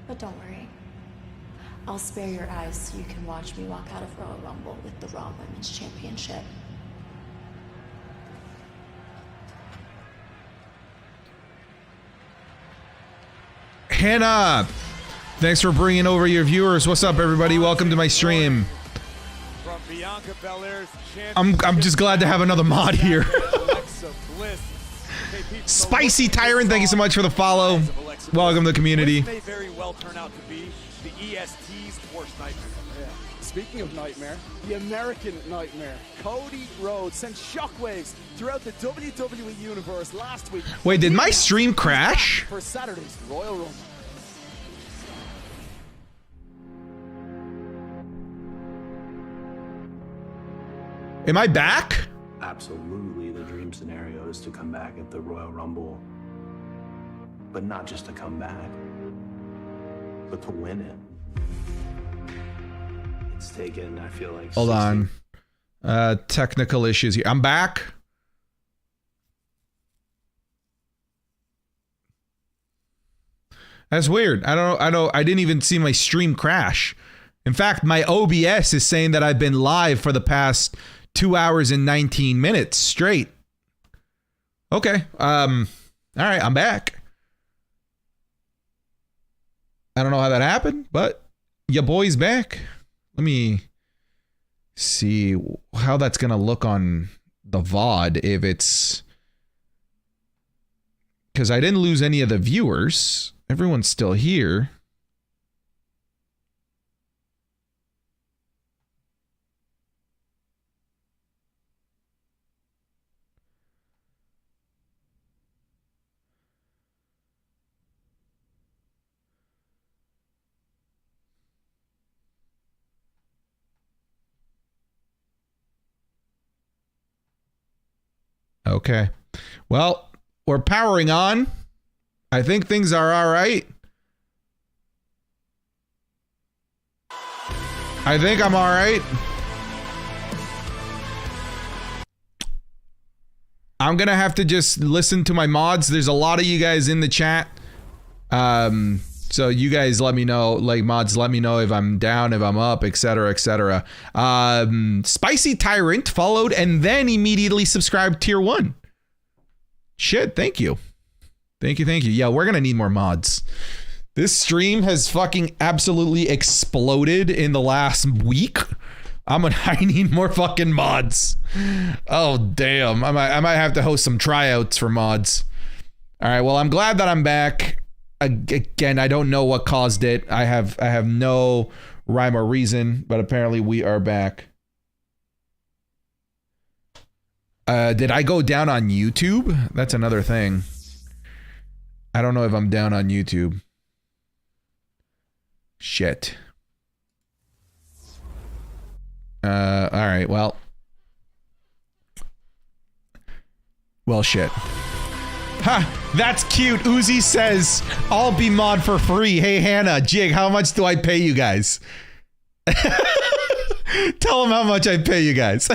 But don't worry. I'll spare your eyes so you can watch me walk out of Royal Rumble with the Raw Women's Championship. Hannah, thanks for bringing over your viewers. What's up, everybody? Welcome to my stream. I'm just glad to have another mod here. Spicy Tyrant, thank you so much for the follow. Welcome to the community. May very well turn out to be the EST's worst nightmare. Yeah. Speaking of nightmare, the American nightmare, Cody Rhodes sent shockwaves throughout the WWE universe last week. Wait, did my stream crash? For Saturday's Royal Rumble. Am I back? Absolutely, the dream scenario is to come back at the Royal Rumble. But not just to come back, but to win it. It's taken, I feel like... Hold on. Technical issues here. I'm back. That's weird. I didn't even see my stream crash. In fact, my OBS is saying that I've been live for the past 2 hours and 19 minutes straight. Okay. All right, I'm back. I don't know how that happened, but your boy's back. Let me see how that's going to look on the VOD if it's... Because I didn't lose any of the viewers. Everyone's still here. Okay. Well, we're powering on. I think things are all right. I think I'm all right. I'm going to have to just listen to my mods. There's a lot of you guys in the chat. So you guys let me know, like mods, let me know if I'm down, if I'm up, etc., etc. Spicy Tyrant followed and then immediately subscribed tier 1. Shit, thank you. Thank you, thank you. Yeah, we're gonna need more mods. This stream has fucking absolutely exploded in the last week. I need more fucking mods. Oh, damn. I might have to host some tryouts for mods. All right, well, I'm glad that I'm back. Again, I don't know what caused it. I have no rhyme or reason, but apparently we are back. Did I go down on YouTube? That's another thing. I don't know if I'm down on YouTube. Shit. All right, well. Well, shit. Ha! That's cute. Uzi says, I'll be mod for free. Hey, Hannah, Jig, how much do I pay you guys? Tell them how much I pay you guys.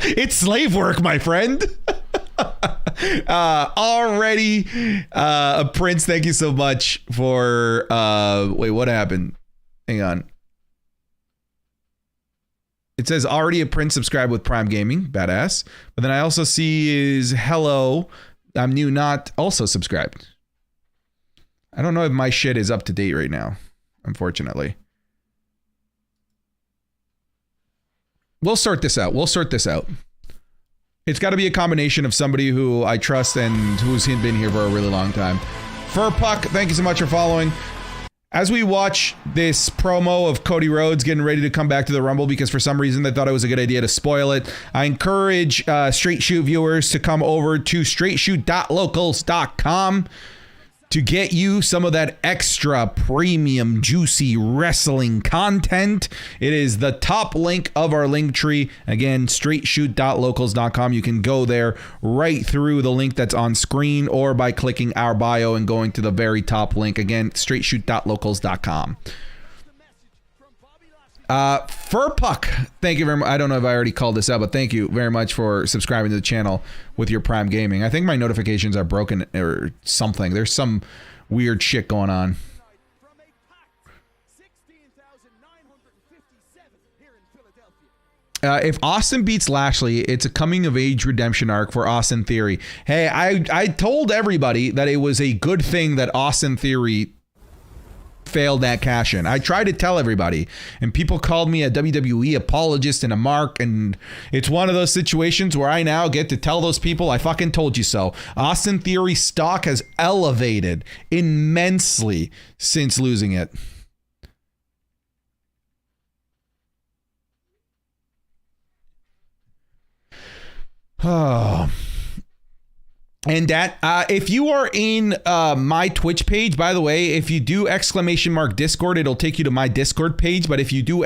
It's slave work, my friend. Already, Prince, thank you so much for, wait, what happened? Hang on. It says already a Prince subscribed with Prime Gaming, badass. But then I also see is hello, I'm new, not also subscribed. I don't know if my shit is up to date right now, unfortunately. We'll sort this out. We'll sort this out. It's got to be a combination of somebody who I trust and who's been here for a really long time. Furpuck, thank you so much for following. As we watch this promo of Cody Rhodes getting ready to come back to the Rumble because for some reason they thought it was a good idea to spoil it, I encourage Straight Shoot viewers to come over to straightshoot.locals.com to get you some of that extra premium juicy wrestling content. It is the top link of our link tree. Again, straightshoot.locals.com. You can go there right through the link that's on screen or by clicking our bio and going to the very top link. Again, straightshoot.locals.com. Furpuck, thank you very much. I don't know if I already called this out, but thank you very much for subscribing to the channel with your Prime Gaming. I think my notifications are broken or something. There's some weird shit going on. From a packed 16,957 here in Philadelphia. If Austin beats Lashley, it's a coming-of-age redemption arc for Austin Theory. Hey, I told everybody that it was a good thing that Austin Theory failed that cash in. I tried to tell everybody, and people called me a WWE apologist and a mark, and it's one of those situations where I now get to tell those people I fucking told you so. Austin Theory stock has elevated immensely since losing it. Oh. And that, if you are in my Twitch page, by the way, if you do !Discord, it'll take you to my Discord page. But if you do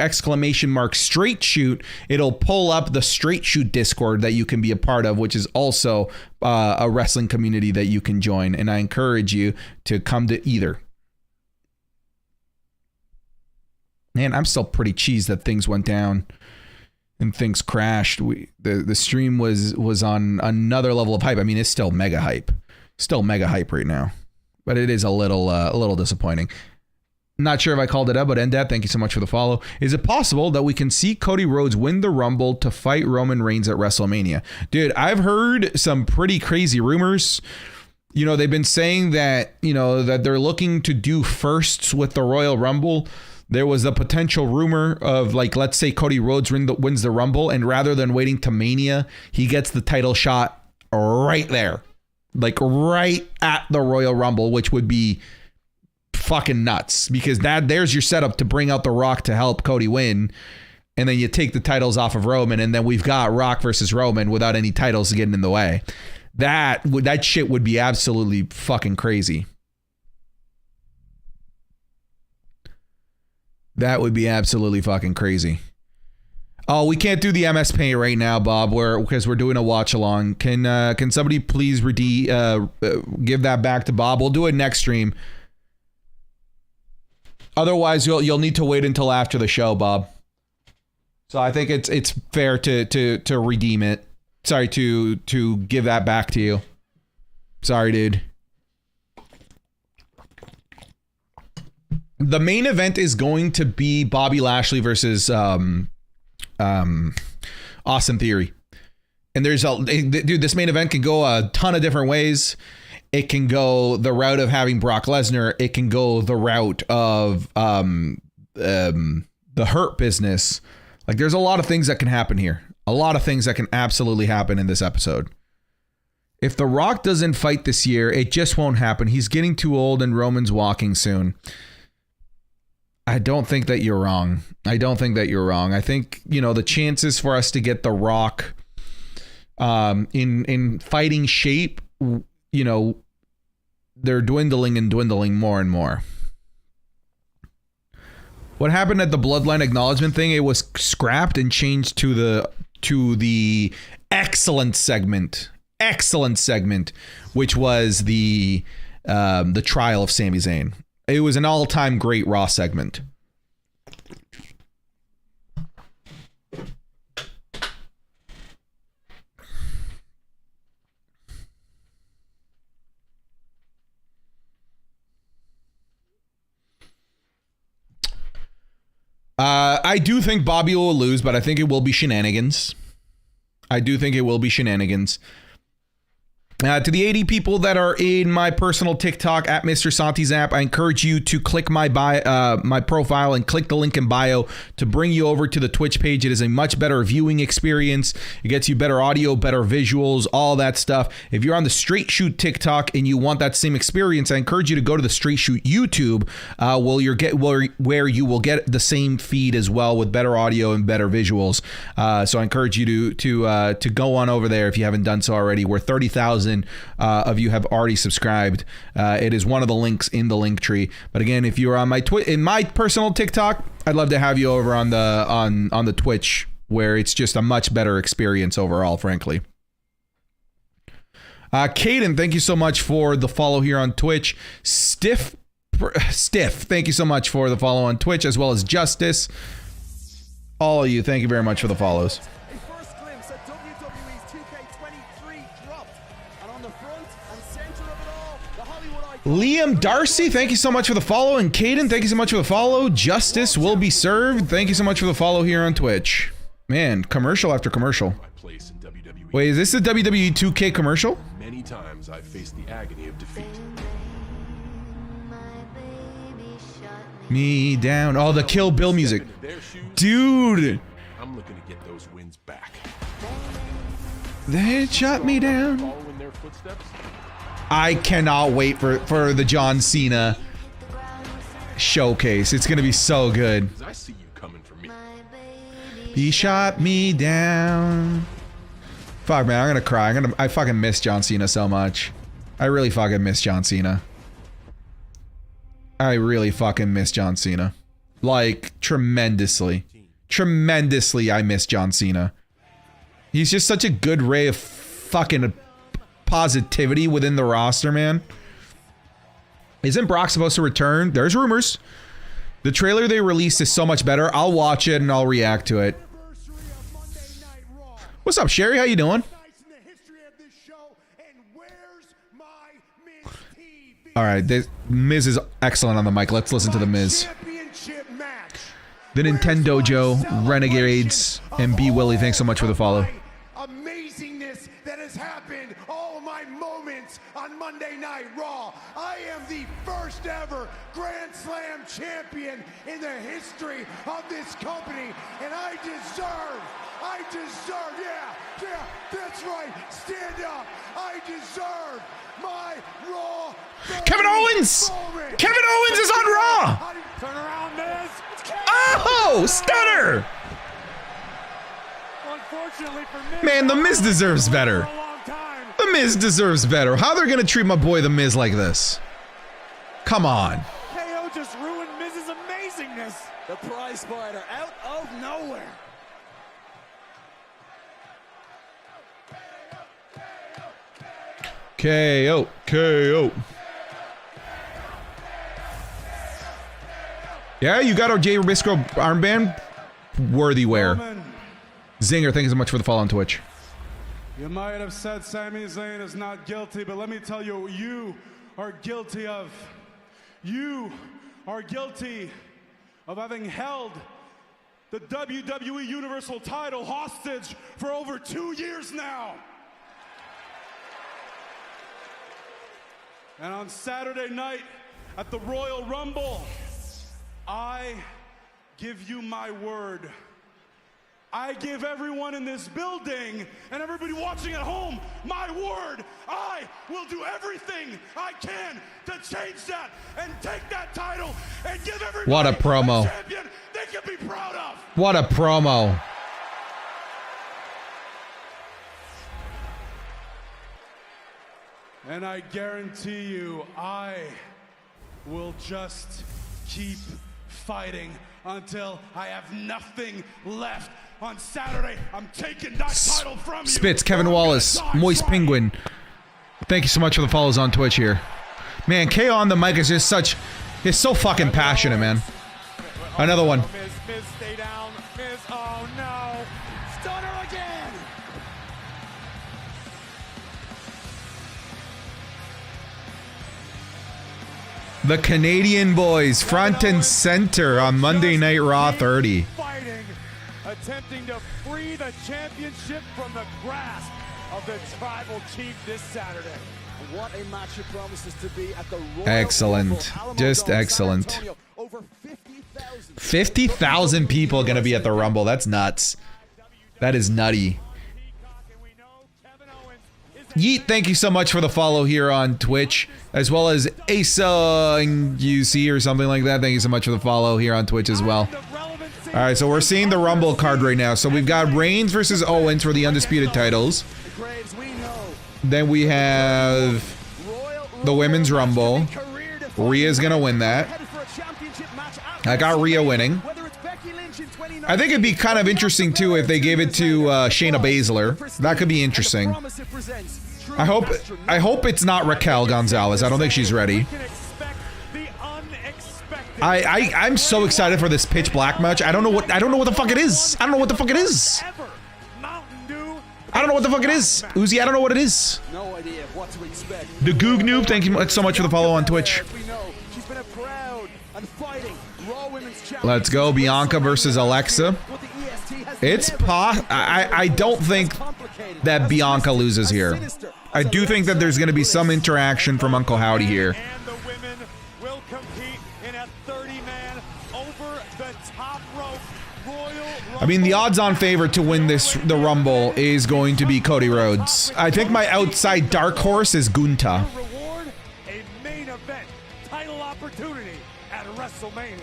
!Straight Shoot, it'll pull up the Straight Shoot Discord that you can be a part of, which is also a wrestling community that you can join. And I encourage you to come to either. Man, I'm still pretty cheesed that things went down and things crashed. The stream was on another level of hype. I mean, it's still mega hype right now, but it is a little disappointing. Not sure if I called it out, but Endat, thank you so much for the follow. Is it possible that we can see Cody Rhodes win the Rumble to fight Roman Reigns at WrestleMania? Dude, I've heard some pretty crazy rumors. You know, they've been saying that, you know, that they're looking to do firsts with the Royal Rumble. There was a potential rumor of, like, let's say Cody Rhodes wins the Rumble, and rather than waiting to Mania, he gets the title shot right there. Like, right at the Royal Rumble, which would be fucking nuts, because there's your setup to bring out The Rock to help Cody win, and then you take the titles off of Roman, and then we've got Rock versus Roman without any titles getting in the way. That shit would be absolutely fucking crazy. That would be absolutely fucking crazy. Oh, we can't do the MS Paint right now, Bob, because we're doing a watch along. Can somebody please give that back to Bob? We'll do it next stream. Otherwise, you'll need to wait until after the show, Bob. So I think it's fair to redeem it. Sorry, to give that back to you. Sorry, dude. The main event is going to be Bobby Lashley versus Austin Theory. And dude, this main event can go a ton of different ways. It can go the route of having Brock Lesnar. It can go the route of the Hurt Business. Like, there's a lot of things that can happen here. A lot of things that can absolutely happen in this episode. If The Rock doesn't fight this year, it just won't happen. He's getting too old and Roman's walking soon. I don't think that you're wrong. I think, you know, the chances for us to get The Rock in fighting shape, you know, they're dwindling more and more. What happened at the Bloodline acknowledgement thing? It was scrapped and changed to the excellent segment, which was the trial of Sami Zayn. It was an all-time great Raw segment. I do think Bobby will lose, but I think it will be shenanigans. To the 80 people that are in my personal TikTok at Mr. Santi's app, I encourage you to click my profile and click the link in bio to bring you over to the Twitch page. It is a much better viewing experience. It gets you better audio, better visuals, all that stuff. If you're on the Straight Shoot TikTok and you want that same experience, I encourage you to go to the Straight Shoot YouTube, where you will get the same feed as well with better audio and better visuals. So I encourage you to go on over there if you haven't done so already. We're 30,000 of you have already subscribed. It is one of the links in the link tree. But again, if you're on my in my personal TikTok, I'd love to have you over on the Twitch, where it's just a much better experience overall, frankly. Caden, thank you so much for the follow here on Twitch. Stiff, thank you so much for the follow on Twitch, as well as Justice. All of you, thank you very much for the follows. A first glimpse at WWE's 2K23 dropped. And on the front and center of it all, the Hollywood icon. Liam Darcy, thank you so much for the follow. And Caden, thank you so much for the follow. Justice will be served. Thank you so much for the follow here on Twitch. Man, commercial after commercial. My place in WWE. Wait, is this the WWE 2K commercial? Many times I've faced the agony of defeat. Me down. Oh, the Kill Bill music. In their shoes, Dude, I'm looking to get those wins back. they shut me down. Following their footsteps. I cannot wait for the John Cena showcase. It's gonna be so good. 'Cause I see you coming for me. He shot me down. Fuck, man, I'm gonna cry. I fucking miss John Cena so much. I really fucking miss John Cena. I really fucking miss John Cena. Like, tremendously. Tremendously, I miss John Cena. He's just such a good ray of fucking positivity within the roster, man. Isn't Brock supposed to return? There's rumors. The trailer they released is so much better. I'll watch it and I'll react to it. What's up, Sherry? How you doing? All right, Miz is excellent on the mic. Let's listen to the Miz. The Nintendo Joe, Renegades, and B Willie. Thanks so much for the follow. Amazingness that has happened, all of my moments on Monday Night Raw. I am the first ever Grand Slam champion in the history of this company, and I deserve, yeah, that's right, stand up. I deserve my Raw. Kevin Owens! Moment. Kevin Owens is on Raw! Turn around, Miz. Oh, stunner! Unfortunately for Miz, Man, The Miz deserves better. for a long time. The Miz deserves better. How they're gonna treat my boy The Miz like this? Come on. KO just ruined Miz's amazingness. The prize fighter out of nowhere. KO, KO. Yeah, you got our Jay Rubisco armband. Worthy wear. Zinger, thank you so much for the follow on Twitch. You might have said Sami Zayn is not guilty, but let me tell you what you are guilty of. You are guilty of having held the WWE Universal title hostage for over 2 years now. And on Saturday night at the Royal Rumble, I give you my word. I give everyone in this building and everybody watching at home my word. I will do everything I can to change that and take that title and give everybody What a promo. champion they can be proud of. What a promo. And I guarantee you, I will just keep fighting until I have nothing left. On Saturday, I'm taking that title from you. Spitz, Kevin Wallace, Moist Penguin. Thank you so much for the follows on Twitch here. Man, KO on the mic is just such... He's so fucking passionate, man. Another one. Miz, stay down. Miz, oh no. Stunner again. The Canadian boys, front and center on Monday Night Raw 30. Fighting, attempting to free the championship from the grasp of the tribal chief this Saturday. What a match it promises to be at the Royal Excellent. Rumble, Alamo Just Dome, San excellent. Antonio. Over 50,000. 50,000 people gonna be at the Rumble. That's nuts. That is nutty. Yeet, thank you so much for the follow here on Twitch, as well as Asa and UC or something like that. Thank you so much for the follow here on Twitch as well. All right, so we're seeing the Rumble card right now. So we've got Reigns versus Owens for the undisputed titles. Graves, we know. Then we have the Women's Rumble. Rhea's gonna win that. Headed for a championship match after I got Rhea winning. whether it's Becky Lynch in 2019, I think it'd be kind of interesting too if they gave it to Shayna Baszler. That could be interesting. I hope it's not Raquel Gonzalez. I don't think she's ready. We can expect the unexpected. I'm so excited for this pitch black match. I don't know what the fuck it is. I don't know what the fuck it is. I don't know what the fuck it is. Uzi, I don't know what it is. No idea what to expect. The Goog Noob, thank you so much for the follow on Twitch. She's been a proud and fighting Raw Women's Champion. Let's go, Bianca versus Alexa. It's I don't think that Bianca loses here. I do think that there's going to be some interaction from Uncle Howdy here. And the women will compete in a 30-man over the top rope Royal I mean, the odds-on favorite to win the Rumble is going to be Cody Rhodes. I think my outside dark horse is Gunta. Reward, a main event title opportunity at WrestleMania.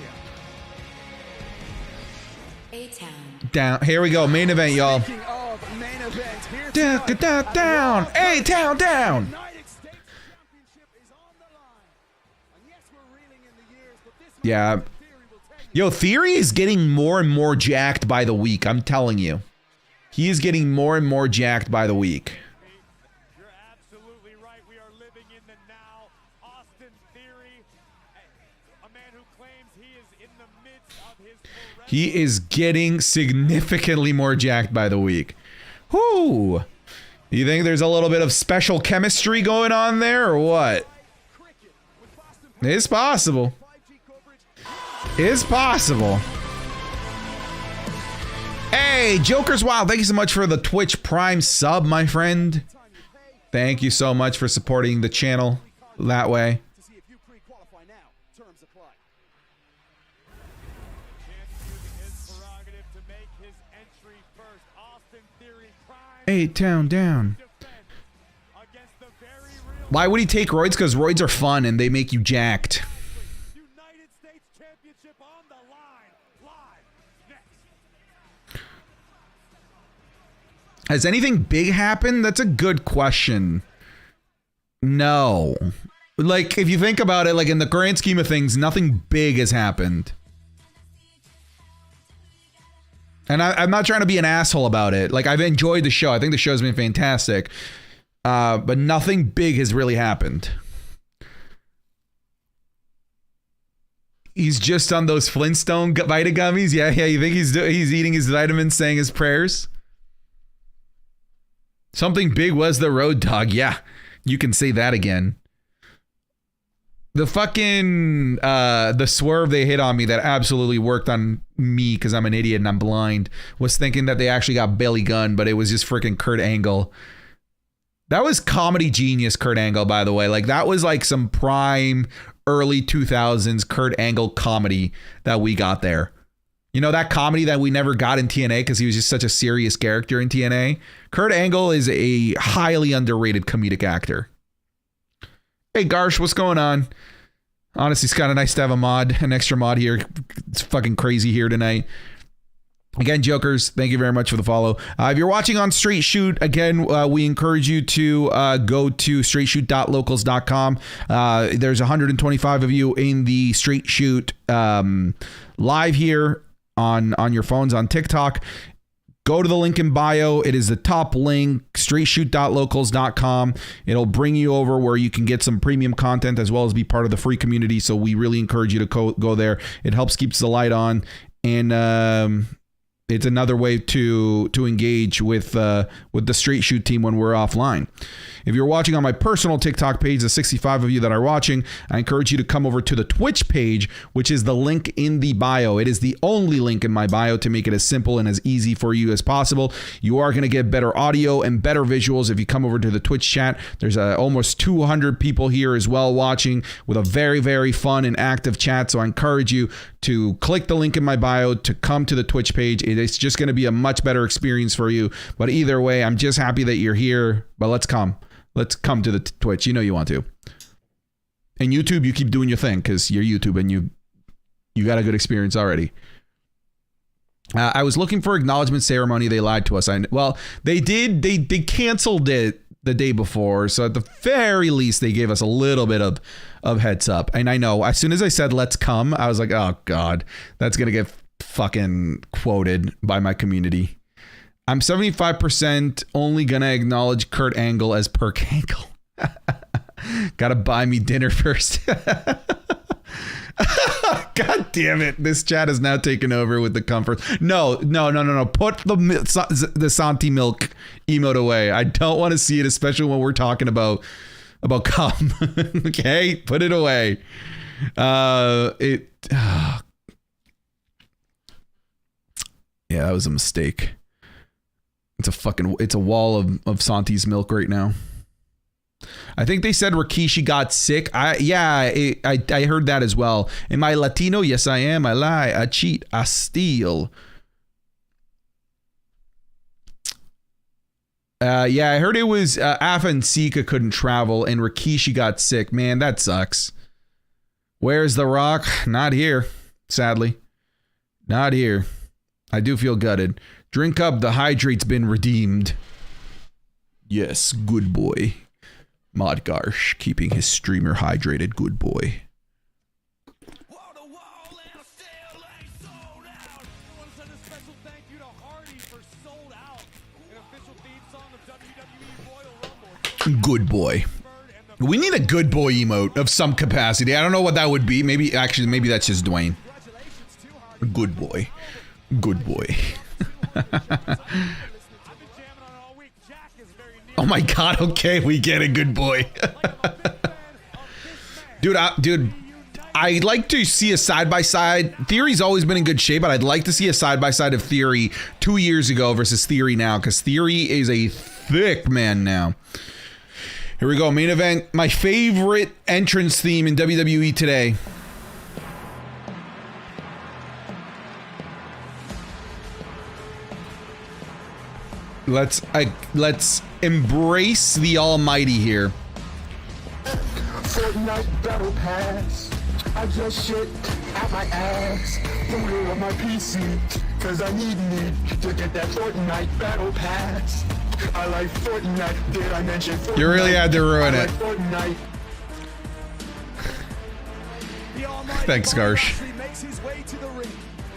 A-Town. Down. Here we go. Main event, y'all. Speaking of main event, here Down, tonight, down. A-Town down. United States Championship is on the line. And yes, we're reeling in the years, but this Yeah. Theory will take Yo, Theory is getting more and more jacked by the week. I'm telling you. He is getting more and more jacked by the week. You're absolutely right. We are living in the now. Austin Theory, a man who claims he is in the midst of his He is getting significantly more jacked by the week. Whoo! You think there's a little bit of special chemistry going on there or what? It's possible. It's possible. Hey, Joker's Wild, thank you so much for the Twitch Prime sub, my friend. Thank you so much for supporting the channel that way. to see if you pre-qualify now. Terms apply. his prerogative to make his entry first. Austin Theory prime A-Town down. defense against the very real Why would he take roids? Because roids are fun and they make you jacked. United States Championship on the line. Live next. Has anything big happened? That's a good question. No. Like, if you think about it, like in the grand scheme of things, nothing big has happened. And I'm not trying to be an asshole about it. Like, I've enjoyed the show. I think the show's been fantastic. But nothing big has really happened. He's just on those Flintstone Vita gummies. Yeah. You think he's eating his vitamins, saying his prayers? Something big was the road dog. Yeah, you can say that again. The fucking the swerve they hit on me that absolutely worked on me because I'm an idiot and I'm blind was thinking that they actually got Billy Gunn, but it was just freaking Kurt Angle. That was comedy genius, Kurt Angle, by the way. Like, that was like some prime early 2000s Kurt Angle comedy that we got there. You know, that comedy that we never got in TNA because he was just such a serious character in TNA. Kurt Angle is a highly underrated comedic actor. Hey, Garsh, what's going on? Honestly, it's kind of nice to have an extra mod here. It's fucking crazy here tonight. Again, Jokers, thank you very much for the follow. If you're watching on Straight Shoot, again, we encourage you to go to straightshoot.locals.com. There's 125 of you in the Straight Shoot live here on your phones on TikTok. Go to the link in bio. It is the top link, straightshoot.locals.com. It'll bring you over where you can get some premium content as well as be part of the free community. So we really encourage you to go there. It helps keeps the light on. And it's another way to engage with the Straight Shoot team when we're offline. If you're watching on my personal TikTok page, the 65 of you that are watching, I encourage you to come over to the Twitch page, which is the link in the bio. It is the only link in my bio to make it as simple and as easy for you as possible. You are going to get better audio and better visuals if you come over to the Twitch chat. There's almost 200 people here as well watching with a very, very fun and active chat. So I encourage you to click the link in my bio to come to the Twitch page. It's just going to be a much better experience for you. But either way, I'm just happy that you're here. But let's come. Let's come to the Twitch. You know you want to. And YouTube, you keep doing your thing because you're YouTube and you got a good experience already. I was looking for acknowledgement ceremony. They lied to us. Well, they did. They canceled it the day before. So at the very least, they gave us a little bit of heads up. And I know as soon as I said, let's come, I was like, oh God, that's going to get fucking quoted by my community. I'm 75% only going to acknowledge Kurt Angle as Perk Angle. Gotta buy me dinner first. God God damn it. This chat is now taken over with the comfort. No. Put the Santi milk emote away. I don't want to see it, especially when we're talking about cum. Okay? Put it away. Yeah, that was a mistake. It's a wall of Santi's milk right now. I think they said Rikishi got sick. I heard that as well. Am I Latino? Yes, I am. I lie. I cheat. I steal. Yeah, I heard it was Afa and Sika couldn't travel and Rikishi got sick. Man, that sucks. Where's The Rock? Not here, sadly. Not here. I do feel gutted. Drink up. The hydrate's been redeemed. Yes, good boy. Modgarsh keeping his streamer hydrated, good boy. Good boy. We need a good boy emote of some capacity. I don't know what that would be. Maybe that's just Dwayne. Good boy. Good boy. Oh my god, okay, we get it, good boy. Dude, I'd like to see a side-by-side. Theory's always been in good shape, but I'd like to see a side-by-side of Theory 2 years ago versus Theory now, because Theory is a thick man now. Here we go, main event. My favorite entrance theme in WWE today. Let's embrace the almighty here. Fortnite battle pass. I just shit out my ass. Put it on my PC. Cause I need to get that Fortnite battle pass. I like Fortnite. Did I mention Fortnite? You really had to ruin it. Fortnite. Thanks, Garsh. Makes his way to the ring.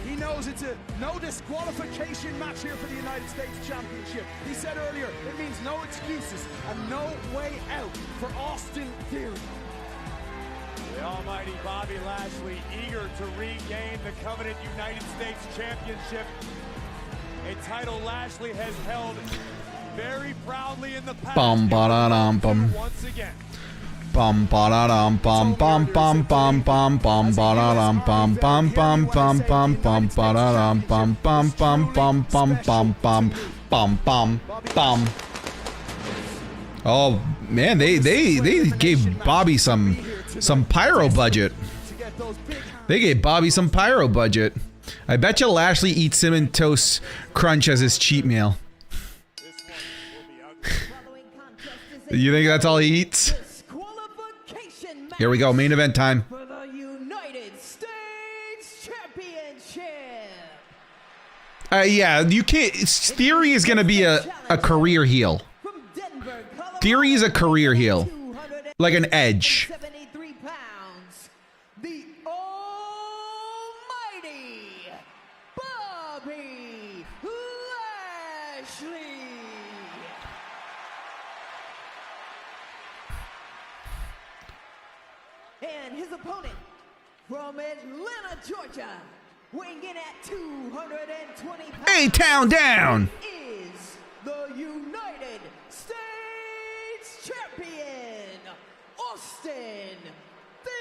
He knows it's a no disqualification match here for the United States Championship. He said earlier, it means no excuses and no way out for Austin Theory. The almighty Bobby Lashley eager to regain the coveted United States Championship. A title Lashley has held very proudly in the past. Once again. Bum ba da dum bum bum bum bum bum bum ba da dum bum bum bum bum bum bum ba da dum bum bum bum bum bum bum bum bum bum bum. Oh man, they gave Bobby some pyro budget. They gave Bobby some pyro budget. I bet you Lashley eats Cinnamon Toast Crunch as his cheat meal. You think that's all he eats? Here we go, main event time. For the United States Championship. Yeah, you can't. Theory is going to be a career heel. Theory is a career heel, like an Edge. 73 pounds, the almighty Bobby Lashley. And his opponent from Atlanta, Georgia, weighing in at 220 pounds. A-Town down. Is the United States Champion, Austin Theory.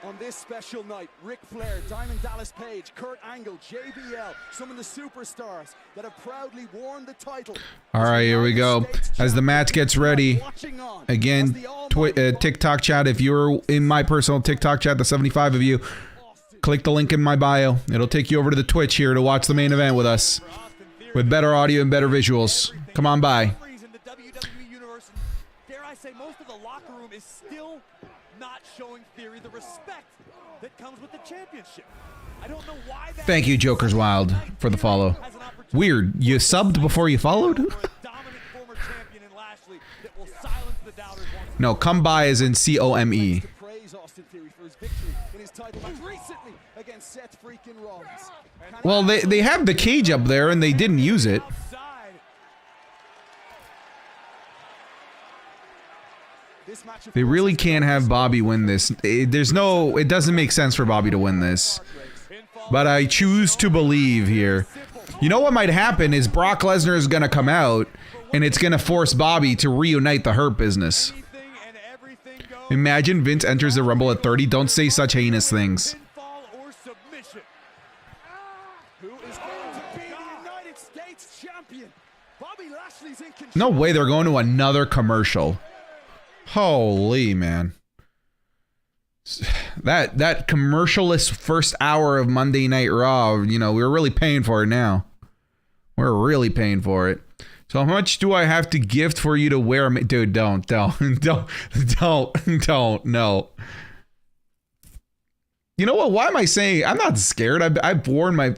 On this special night, Ric Flair, Diamond Dallas Page, Kurt Angle, JBL, some of the superstars that have proudly worn the title. All right, here we go. As the match gets ready, again, TikTok chat. If you're in my personal TikTok chat, the 75 of you, click the link in my bio. It'll take you over to the Twitch here to watch the main event with us, with better audio and better visuals. Come on by. Dare I say, most of the locker room is still not showing Theory the respect that comes with the championship. I don't know why that. Thank you, Joker's Wild, for the follow. Weird, you subbed before you followed? No, come by as in C-O-M-E. Well, they have the cage up there and they didn't use it. This match, of They course, really is can't have Bobby win this. It doesn't make sense for Bobby to win this. But I choose to believe here. You know what might happen is Brock Lesnar is going to come out and it's going to force Bobby to reunite the Hurt Business. Imagine Vince enters the Rumble at 30. Don't say such heinous things. Who is going to be the United States champion? Bobby Lashley's in control. No way they're going to another commercial. Holy man. That commercialless first hour of Monday Night Raw, you know, we're really paying for it now. We're really paying for it. So how much do I have to gift for you to wear? Dude, don't, no. You know what? Why am I saying I'm not scared? I've worn my.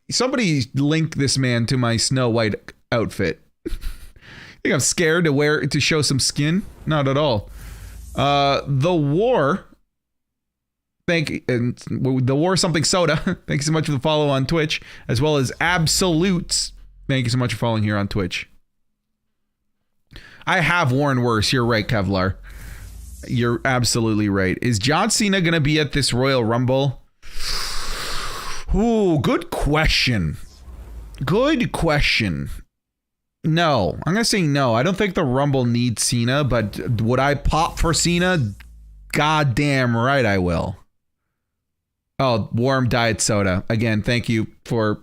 Somebody link this man to my Snow White outfit. Think I'm scared to wear to show some skin? Not at all. The War. The War something soda. Thank you so much for the follow on Twitch, as well as Absolutes. Thank you so much for following here on Twitch. I have worn worse. You're right, Kevlar. You're absolutely right. Is John Cena gonna be at this Royal Rumble? Ooh, good question. Good question. No, I'm gonna say no. I don't think the Rumble needs Cena, but would I pop for Cena? Goddamn right I will. Oh, warm diet soda. Again, thank you for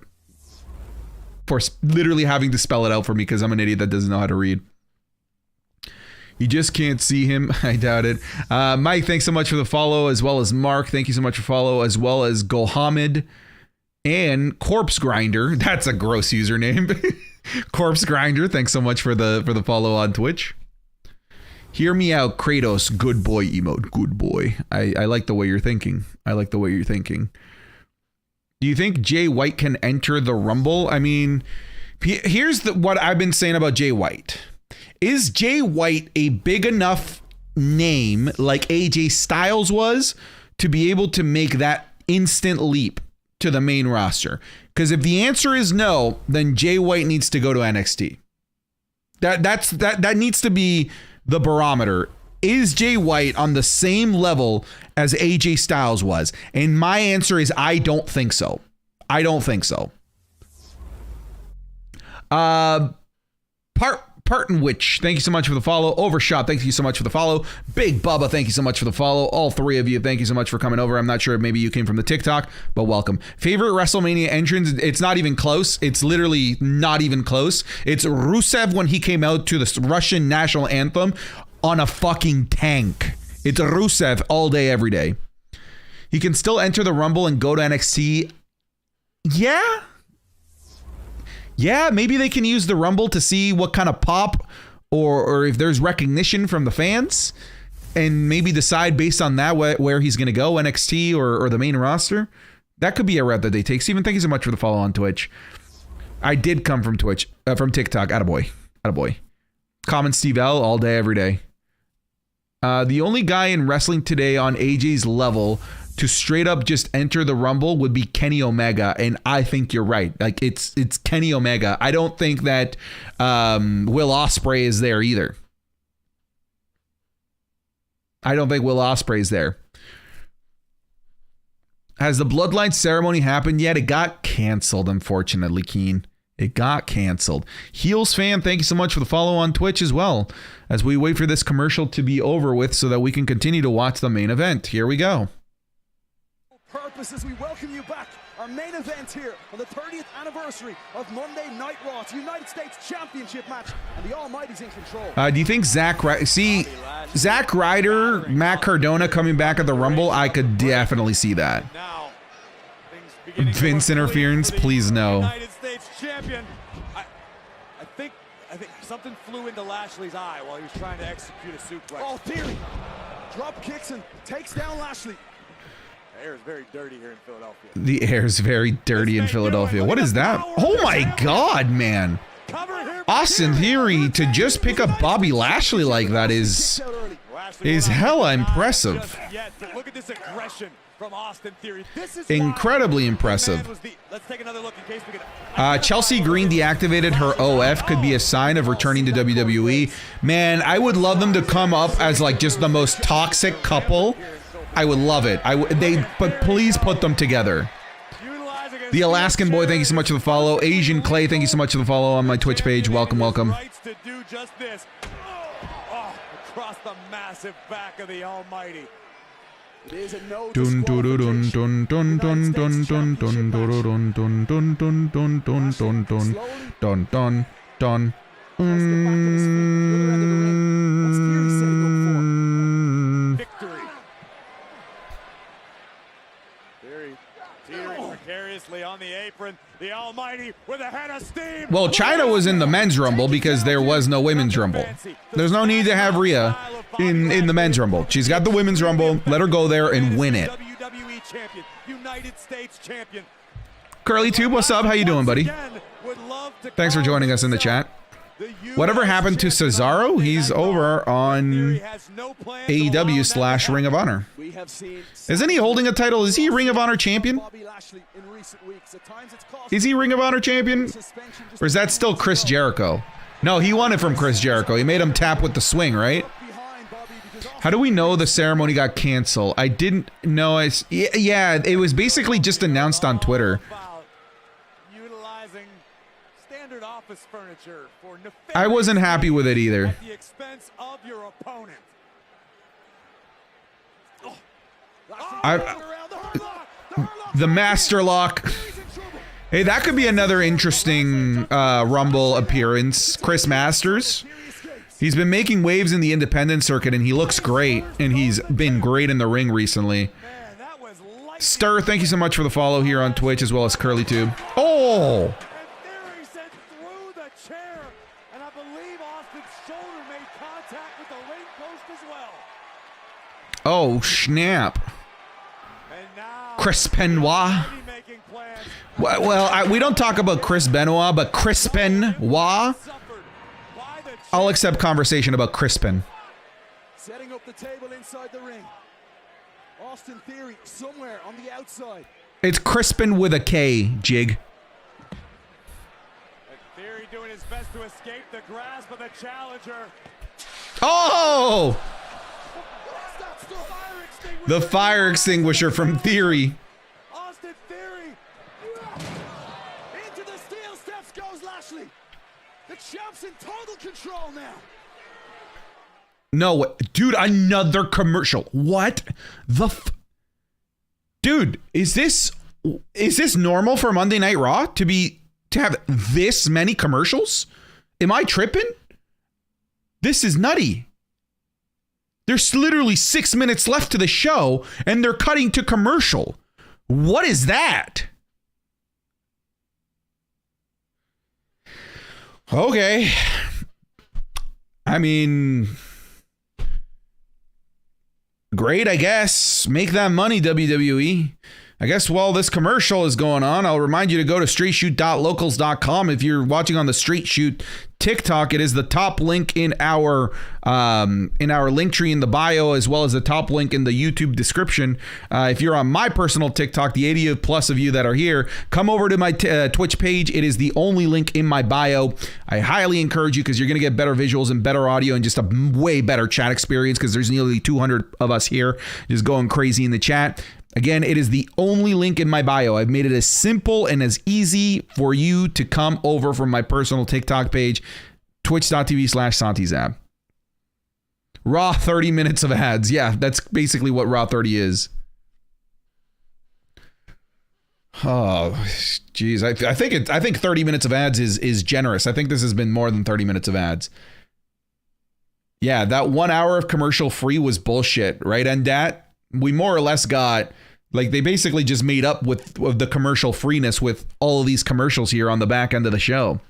literally having to spell it out for me because I'm an idiot that doesn't know how to read. You just can't see him. I doubt it. Mike, thanks so much for the follow, as well as Mark. Thank you so much for follow, as well as Gohamid and Corpse Grinder. That's a gross username. Corpse Grinder, thanks so much for the follow on Twitch. Hear me out, Kratos. Good boy emote. Good boy. I like the way you're thinking. I like the way you're thinking. Do you think Jay White can enter the Rumble? I mean, here's what I've been saying about Jay White. Is Jay White a big enough name like AJ Styles was to be able to make that instant leap to the main roster? Because if the answer is no, then Jay White needs to go to NXT. That needs to be the barometer. Is Jay White on the same level as AJ Styles was? And my answer is I don't think so. I don't think so. Partonwich, thank you so much for the follow. Overshot, thank you so much for the follow. Big Bubba, thank you so much for the follow. All three of you, thank you so much for coming over. I'm not sure if maybe you came from the TikTok, but welcome. Favorite WrestleMania entrance? It's not even close. It's literally not even close. It's Rusev when he came out to the Russian national anthem on a fucking tank. It's Rusev all day, every day. He can still enter the Rumble and go to NXT. Yeah, maybe they can use the Rumble to see what kind of pop or if there's recognition from the fans and maybe decide based on that where he's going to go, NXT or the main roster. That could be a route that they take. Steven, thank you so much for the follow on Twitch. I did come from Twitch, from TikTok. Attaboy. Common Steve L all day, every day. The only guy in wrestling today on AJ's level to straight up just enter the Rumble would be Kenny Omega, and I think you're right. Like it's Kenny Omega. I don't think that Will Ospreay is there either. I don't think Will Ospreay is there. Has the Bloodline ceremony happened yet? It got canceled, unfortunately, Keen. It got canceled. Heels fan, thank you so much for the follow on Twitch as well, as we wait for this commercial to be over with so that we can continue to watch the main event. Here we go. Purposes, we welcome you back. Our main event here on the 30th anniversary of Monday Night Raw. It's a United States Championship match, and the Almighty's in control. Do you think Zack Ryder, Matt Cardona coming back at the Rumble? I could definitely see that. Vince interference, please no. United States champion. I think something flew into Lashley's eye while he was trying to execute a suplex. Oh, Theory drop kicks and takes down Lashley. The air is very dirty here in Philadelphia. The air is very dirty in Philadelphia. What is that? Oh my God, man. Austin Theory to just pick up Bobby Lashley like that is hella impressive. Look at this aggression from Austin Theory. This is Incredibly impressive. Let's take another look in case we can. Chelsea Green deactivated her OF. Could be a sign of returning to WWE. Man, I would love them to come up as like just the most toxic couple. I would love it. But please put them together. The Alaskan Boy, thank you so much for the follow. Asian Clay, thank you so much for the follow on my Twitch page. Welcome, welcome. To do just this. Oh, across the massive back of the Almighty. It is a no Dun dun dun dun dun dun dun dun dun dun dun dun dun dun dun dun dun dun dun dun. Victory. Teetering precariously on the apron. The Almighty with a head of steam. Well, Chyna was in the men's rumble because there was no women's rumble. There's no need to have Rhea in the men's rumble. She's got the women's rumble. Let her go there and win it. WWE champion, United States champion. Curly Tube, what's up? How you doing, buddy? Thanks for joining us in the chat. Whatever happened to Cesaro? He's over on AEW / Ring of Honor. Isn't he holding a title? Is he Ring of Honor champion? Is he Ring of Honor champion? Or is that still Chris Jericho? No, he won it from Chris Jericho. He made him tap with the swing, right? How do we know the ceremony got canceled? I didn't know. Yeah, it was basically just announced on Twitter. Utilizing standard office furniture for I wasn't happy with it either. at the expense of your opponent. The Master Lock. Hey, that could be another interesting Rumble appearance. Chris Masters. He's been making waves in the independent circuit, and he looks great. And he's been great in the ring recently. Stir, thank you so much for the follow here on Twitch, as well as Curly Tube. Oh! Oh, snap. Chris Benoit. Well, we don't talk about Chris Benoit, but Chris Benoit. I'll accept conversation about Crispin. Setting up the table inside the ring. Austin Theory somewhere on the outside. It's Crispin with a K, Jig. Theory doing his best to escape the grasp of the challenger. Oh! The fire extinguisher from Theory. Austin Theory. Into the steel steps goes Lashley. The champ's in total control now. No, dude, another commercial. What the dude, is this normal for Monday Night Raw to have this many commercials? Am I tripping? This is nutty. There's literally 6 minutes left to the show, and they're cutting to commercial. What is that? Okay. I mean, great, I guess. Make that money, WWE. I guess while this commercial is going on, I'll remind you to go to streetshoot.locals.com. If you're watching on the Street Shoot TikTok, it is the top link in our link tree in the bio, as well as the top link in the YouTube description. If you're on my personal TikTok, the 80 plus of you that are here, come over to my Twitch page. It is the only link in my bio. I highly encourage you, because you're going to get better visuals and better audio and just a way better chat experience, because there's nearly 200 of us here just going crazy in the chat. Again, it is the only link in my bio. I've made it as simple and as easy for you to come over from my personal TikTok page, twitch.tv/SantiZab. Raw 30 minutes of ads. Yeah, that's basically what Raw 30 is. Oh, geez. I think 30 minutes of ads is generous. I think this has been more than 30 minutes of ads. Yeah, that 1 hour of commercial free was bullshit, right? And that we more or less got, like, they basically just made up with the commercial freeness with all of these commercials here on the back end of the show.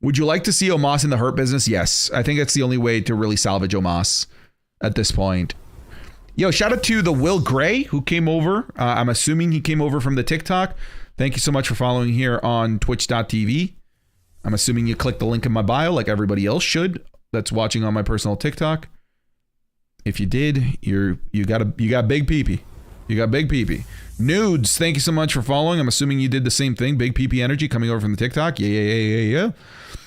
Would you like to see Omos in the Hurt Business? Yes. I think that's the only way to really salvage Omos at this point. Yo, shout out to the Will Gray who came over. I'm assuming he came over from the TikTok. Thank you so much for following here on twitch.tv. I'm assuming you clicked the link in my bio like everybody else should that's watching on my personal TikTok. If you did, you got big peepee. You got Big PP. Nudes, thank you so much for following. I'm assuming you did the same thing. Big PP Energy coming over from the TikTok. Yeah.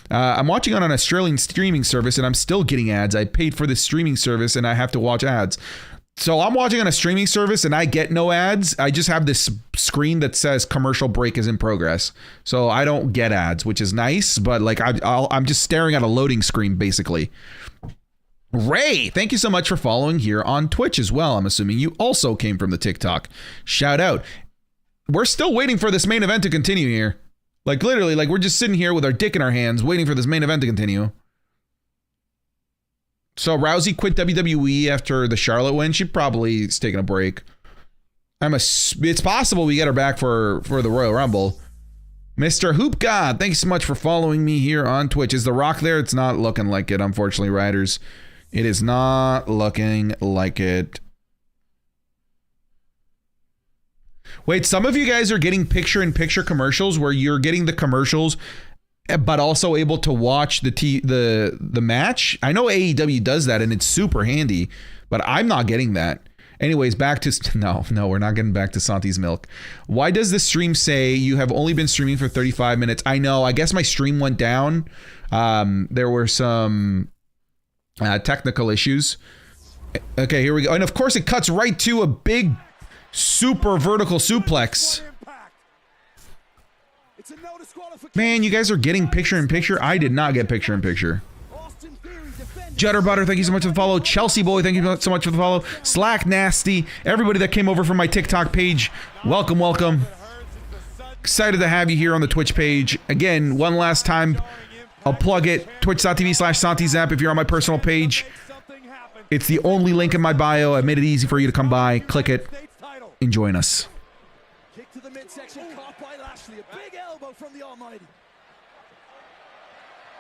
I'm watching on an Australian streaming service and I'm still getting ads. I paid for this streaming service and I have to watch ads. So I'm watching on a streaming service and I get no ads. I just have this screen that says commercial break is in progress. So I don't get ads, which is nice, but like I'm just staring at a loading screen basically. Ray, thank you so much for following here on Twitch as well. I'm assuming you also came from the TikTok. Shout out. We're still waiting for this main event to continue here. Like literally, like we're just sitting here with our dick in our hands waiting for this main event to continue. So Rousey quit WWE after the Charlotte win. She probably is taking a break. It's possible we get her back for the Royal Rumble. Mr. Hoop God, thanks so much for following me here on Twitch. Is The Rock there? It's not looking like it, unfortunately, riders. It is not looking like it. Wait, some of you guys are getting picture-in-picture commercials where you're getting the commercials but also able to watch the match. I know AEW does that and it's super handy, but I'm not getting that. Anyways, back to no, we're not getting back to Santi's milk. Why does the stream say you have only been streaming for 35 minutes? I know, I guess my stream went down. There were some technical issues. Okay, here we go. And of course it cuts right to a big super vertical suplex. Man, you guys are getting picture-in-picture. I did not get picture-in-picture. Judderbutter, thank you so much for the follow. Chelsea Boy, thank you so much for the follow. Slack Nasty, everybody that came over from my TikTok page, welcome. Excited to have you here on the Twitch page. Again, one last time, I'll plug it. Twitch.tv/SantiZap if you're on my personal page. It's the only link in my bio. I made it easy for you to come by. Click it and join us. Kick to the midsection, caught by Lashley. A big elbow from the Almighty.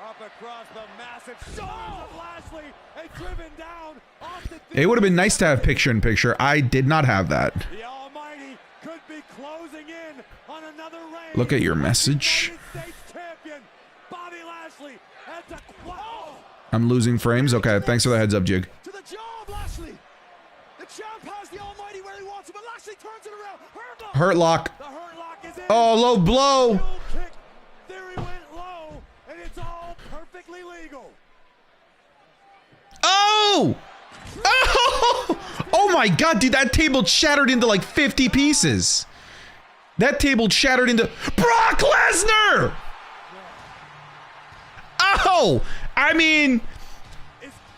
Up across the massive shoulders of Lashley and driven down off the... It would have been nice to have picture-in-picture. I did not have that. The Almighty could be closing in on another reign. Look at your message. Bobby Lashley has to... I'm losing frames. Okay, thanks for the heads up, Jig. To the jaw of Lashley. The champ has the Almighty where he wants him, but Lashley turns it around. Hurt lock. The hurt lock is in. Oh, low blow. Kick. There he went low, and it's all perfectly legal. Oh! Oh! Oh my god, dude, that table shattered into like 50 pieces. That table shattered into Brock Lesnar! Oh! I mean,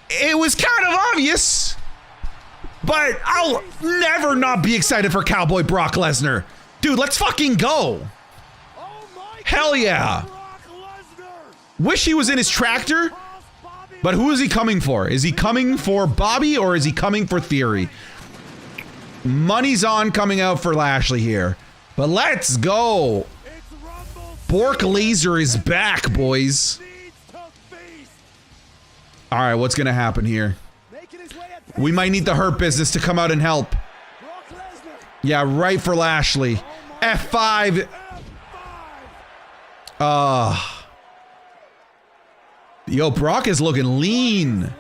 it was kind of obvious, but I'll never not be excited for Cowboy Brock Lesnar. Dude, let's fucking go. Hell yeah. Wish he was in his tractor, but who is he coming for? Is he coming for Bobby or is he coming for Theory? Money's on coming out for Lashley here, but let's go. Bork Laser is back, boys. All right, what's going to happen here? We might need the Hurt Business to come out and help. Yeah, right for Lashley. F5. Yo, Brock is looking lean.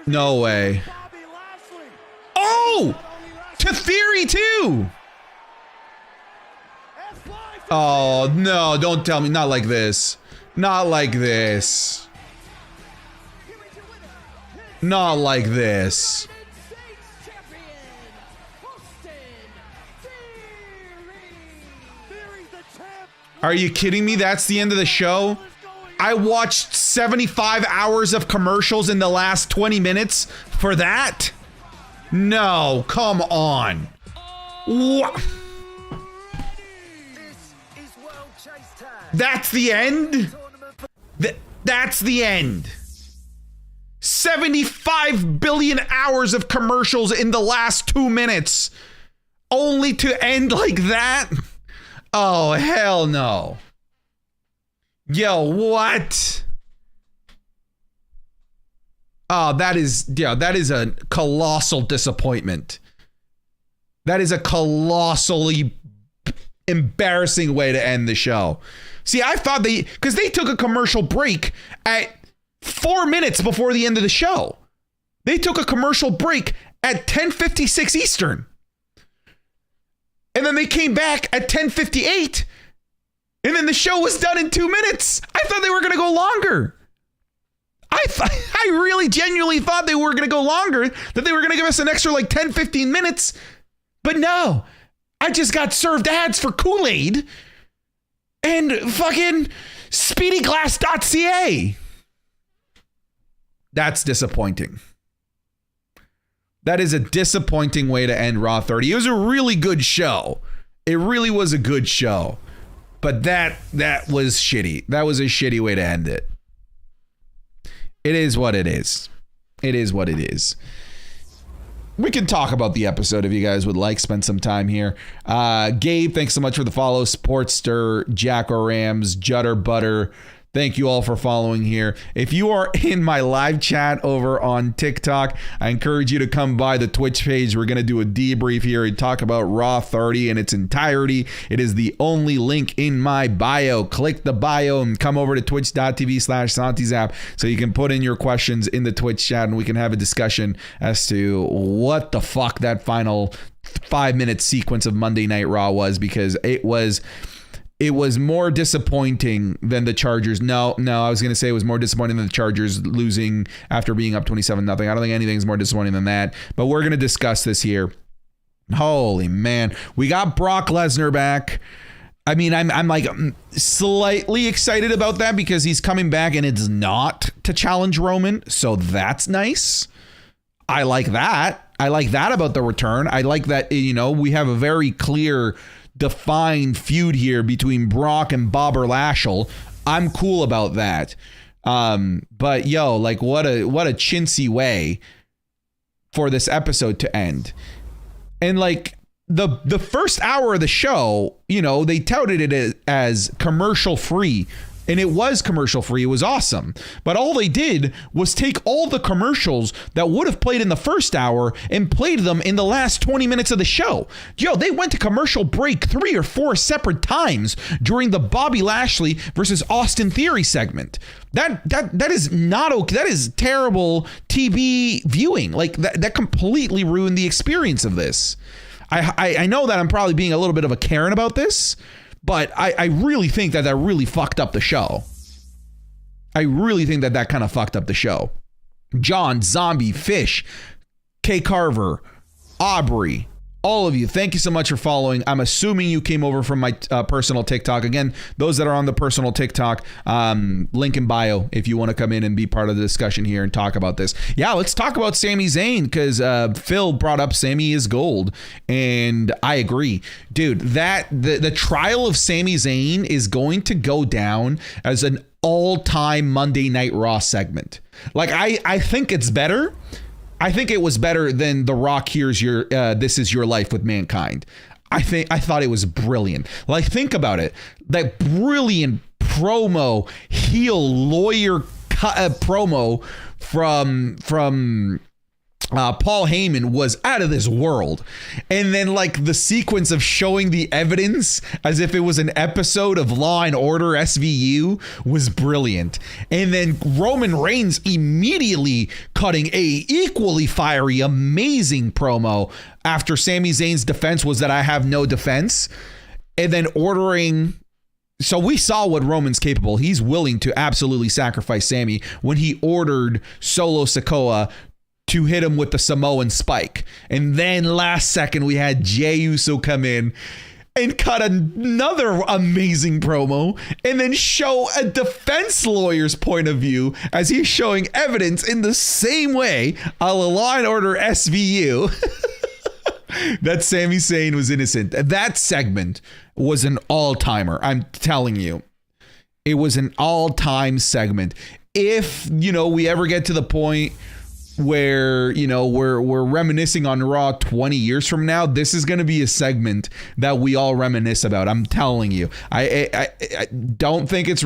No way. Oh! To Theory, too! Oh, no, don't tell me. Not like this. Not like this. Not like this. Are you kidding me? That's the end of the show? I watched 75 hours of commercials in the last 20 minutes for that? No, come on. What? That's the end? That's the end. 75 billion hours of commercials in the last 2 minutes. Only to end like that? Oh, hell no. Yo, what? Oh, that is a colossal disappointment. That is a colossally embarrassing way to end the show. See, I thought because they took a commercial break at 4 minutes before the end of the show. They took a commercial break at 10:56 Eastern. And then they came back at 10:58. And then the show was done in 2 minutes. I thought they were going to go longer. I really genuinely thought they were going to go longer, that they were going to give us an extra like 10, 15 minutes. But no, I just got served ads for Kool-Aid and fucking speedyglass.ca. That's disappointing. That is a disappointing way to end Raw 30. It was a really good show. It really was a good show. But that was shitty. That was a shitty way to end it. It is what it is. It is what it is. We can talk about the episode if you guys would like. Spend some time here. Gabe, thanks so much for the follow. Sportster, Jack or Rams, Jutter Butter. Thank you all for following here. If you are in my live chat over on TikTok, I encourage you to come by the Twitch page. We're going to do a debrief here and talk about Raw 30 in its entirety. It is the only link in my bio. Click the bio and come over to twitch.tv/SantiZap so you can put in your questions in the Twitch chat and we can have a discussion as to what the fuck that final 5-minute sequence of Monday Night Raw was, because it was more disappointing than the Chargers. No, I was going to say it was more disappointing than the Chargers losing after being up 27-0. I don't think anything's more disappointing than that, but we're going to discuss this here. Holy man. We got Brock Lesnar back. I mean, I'm like slightly excited about that because he's coming back and it's not to challenge Roman. So that's nice. I like that. I like that about the return. I like that, you know, we have a very clear defined feud here between Brock and Bobber Lashley. I'm cool about that. But yo, like what a chintzy way for this episode to end. And like the first hour of the show, you know, they touted it as commercial free. And it was commercial free. It was awesome. But all they did was take all the commercials that would have played in the first hour and played them in the last 20 minutes of the show. Yo, they went to commercial break 3 or 4 separate times during the Bobby Lashley versus Austin Theory segment. That is not okay. That is terrible TV viewing. Like that completely ruined the experience of this. I know that I'm probably being a little bit of a Karen about this, but I really think that really fucked up the show. I really think that kind of fucked up the show. John, Zombie, Fish, K. Carver, Aubrey, all of you, thank you so much for following. I'm assuming you came over from my personal TikTok. Again, those that are on the personal TikTok, link in bio if you want to come in and be part of the discussion here and talk about this. Yeah, let's talk about Sami Zayn because Phil brought up Sami is gold, and I agree. Dude, the trial of Sami Zayn is going to go down as an all-time Monday Night Raw segment. Like, I think it's better. I think it was better than The Rock Here's Your This Is Your Life with Mankind. I thought it was brilliant. Like, think about it. That brilliant promo, heel lawyer promo from Paul Heyman was out of this world. And then like the sequence of showing the evidence as if it was an episode of Law and Order SVU was brilliant. And then Roman Reigns immediately cutting a equally fiery, amazing promo after Sami Zayn's defense was that I have no defense. And then ordering... So we saw what Roman's capable. He's willing to absolutely sacrifice Sami when he ordered Solo Sikoa to hit him with the Samoan spike. And then last second, we had Jey Uso come in and cut another amazing promo and then show a defense lawyer's point of view as he's showing evidence in the same way a la Law and Order SVU that Sami Zayn was innocent. That segment was an all-timer. I'm telling you, it was an all-time segment. If, you know, we ever get to the point where, you know, we're reminiscing on Raw 20 years from now, this is going to be a segment that we all reminisce about. I'm telling you. I don't think it's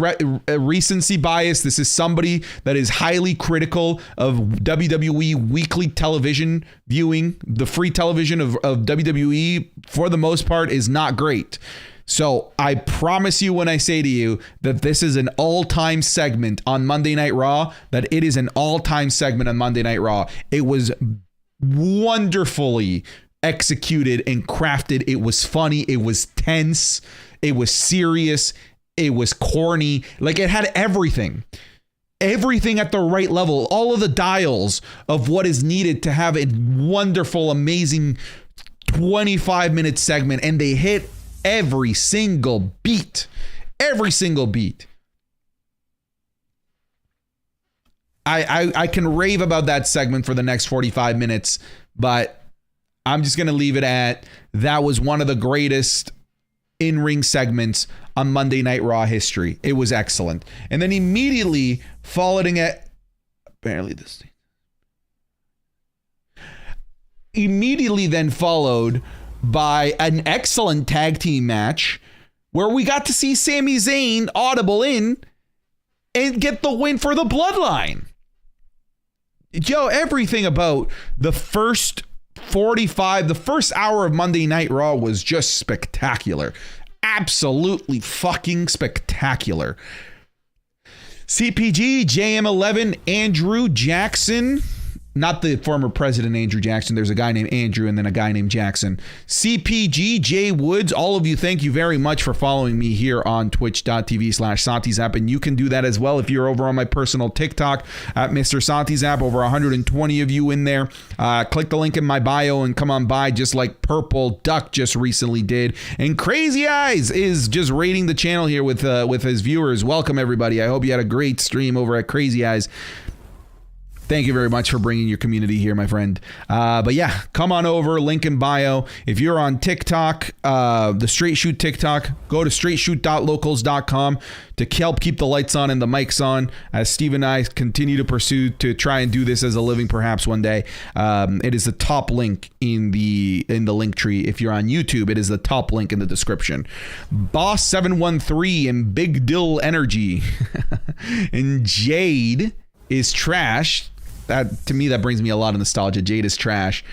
recency bias. This is somebody that is highly critical of WWE weekly television viewing. The free television of WWE, for the most part, is not great. So I promise you when I say to you that this is an all-time segment on Monday Night Raw, that it is an all-time segment on Monday Night Raw. It was wonderfully executed and crafted. It was funny. It was tense. It was serious. It was corny. Like, it had everything. Everything at the right level. All of the dials of what is needed to have a wonderful, amazing 25-minute segment. And they hit every single beat. Every single beat. I can rave about that segment for the next 45 minutes, but I'm just going to leave it at that was one of the greatest in-ring segments on Monday Night Raw history. It was excellent. And then immediately following it, immediately then followed by an excellent tag team match where we got to see Sami Zayn audible in and get the win for the Bloodline. Joe, everything about the first hour of Monday Night Raw was just spectacular. Absolutely fucking spectacular. CPG, JM11, Andrew Jackson. Not the former president Andrew Jackson. There's a guy named Andrew and then a guy named Jackson. CPG, Jay Woods, all of you, thank you very much for following me here on twitch.tv/SantiZap. And you can do that as well if you're over on my personal TikTok at Mr. SantiZap. Over 120 of you in there. Click the link in my bio and come on by, just like Purple Duck just recently did. And Crazy Eyes is just rating the channel here with his viewers. Welcome, everybody. I hope you had a great stream over at Crazy Eyes. Thank you very much for bringing your community here, my friend. But yeah, come on over, link in bio. If you're on TikTok, the Straight Shoot TikTok, go to straightshoot.locals.com to help keep the lights on and the mics on as Steve and I continue to pursue to try and do this as a living perhaps one day. It is the top link in the link tree. If you're on YouTube, it is the top link in the description. Boss 713 and Big Dill Energy and Jade is trash. That, to me, that brings me a lot of nostalgia. Jade is trash.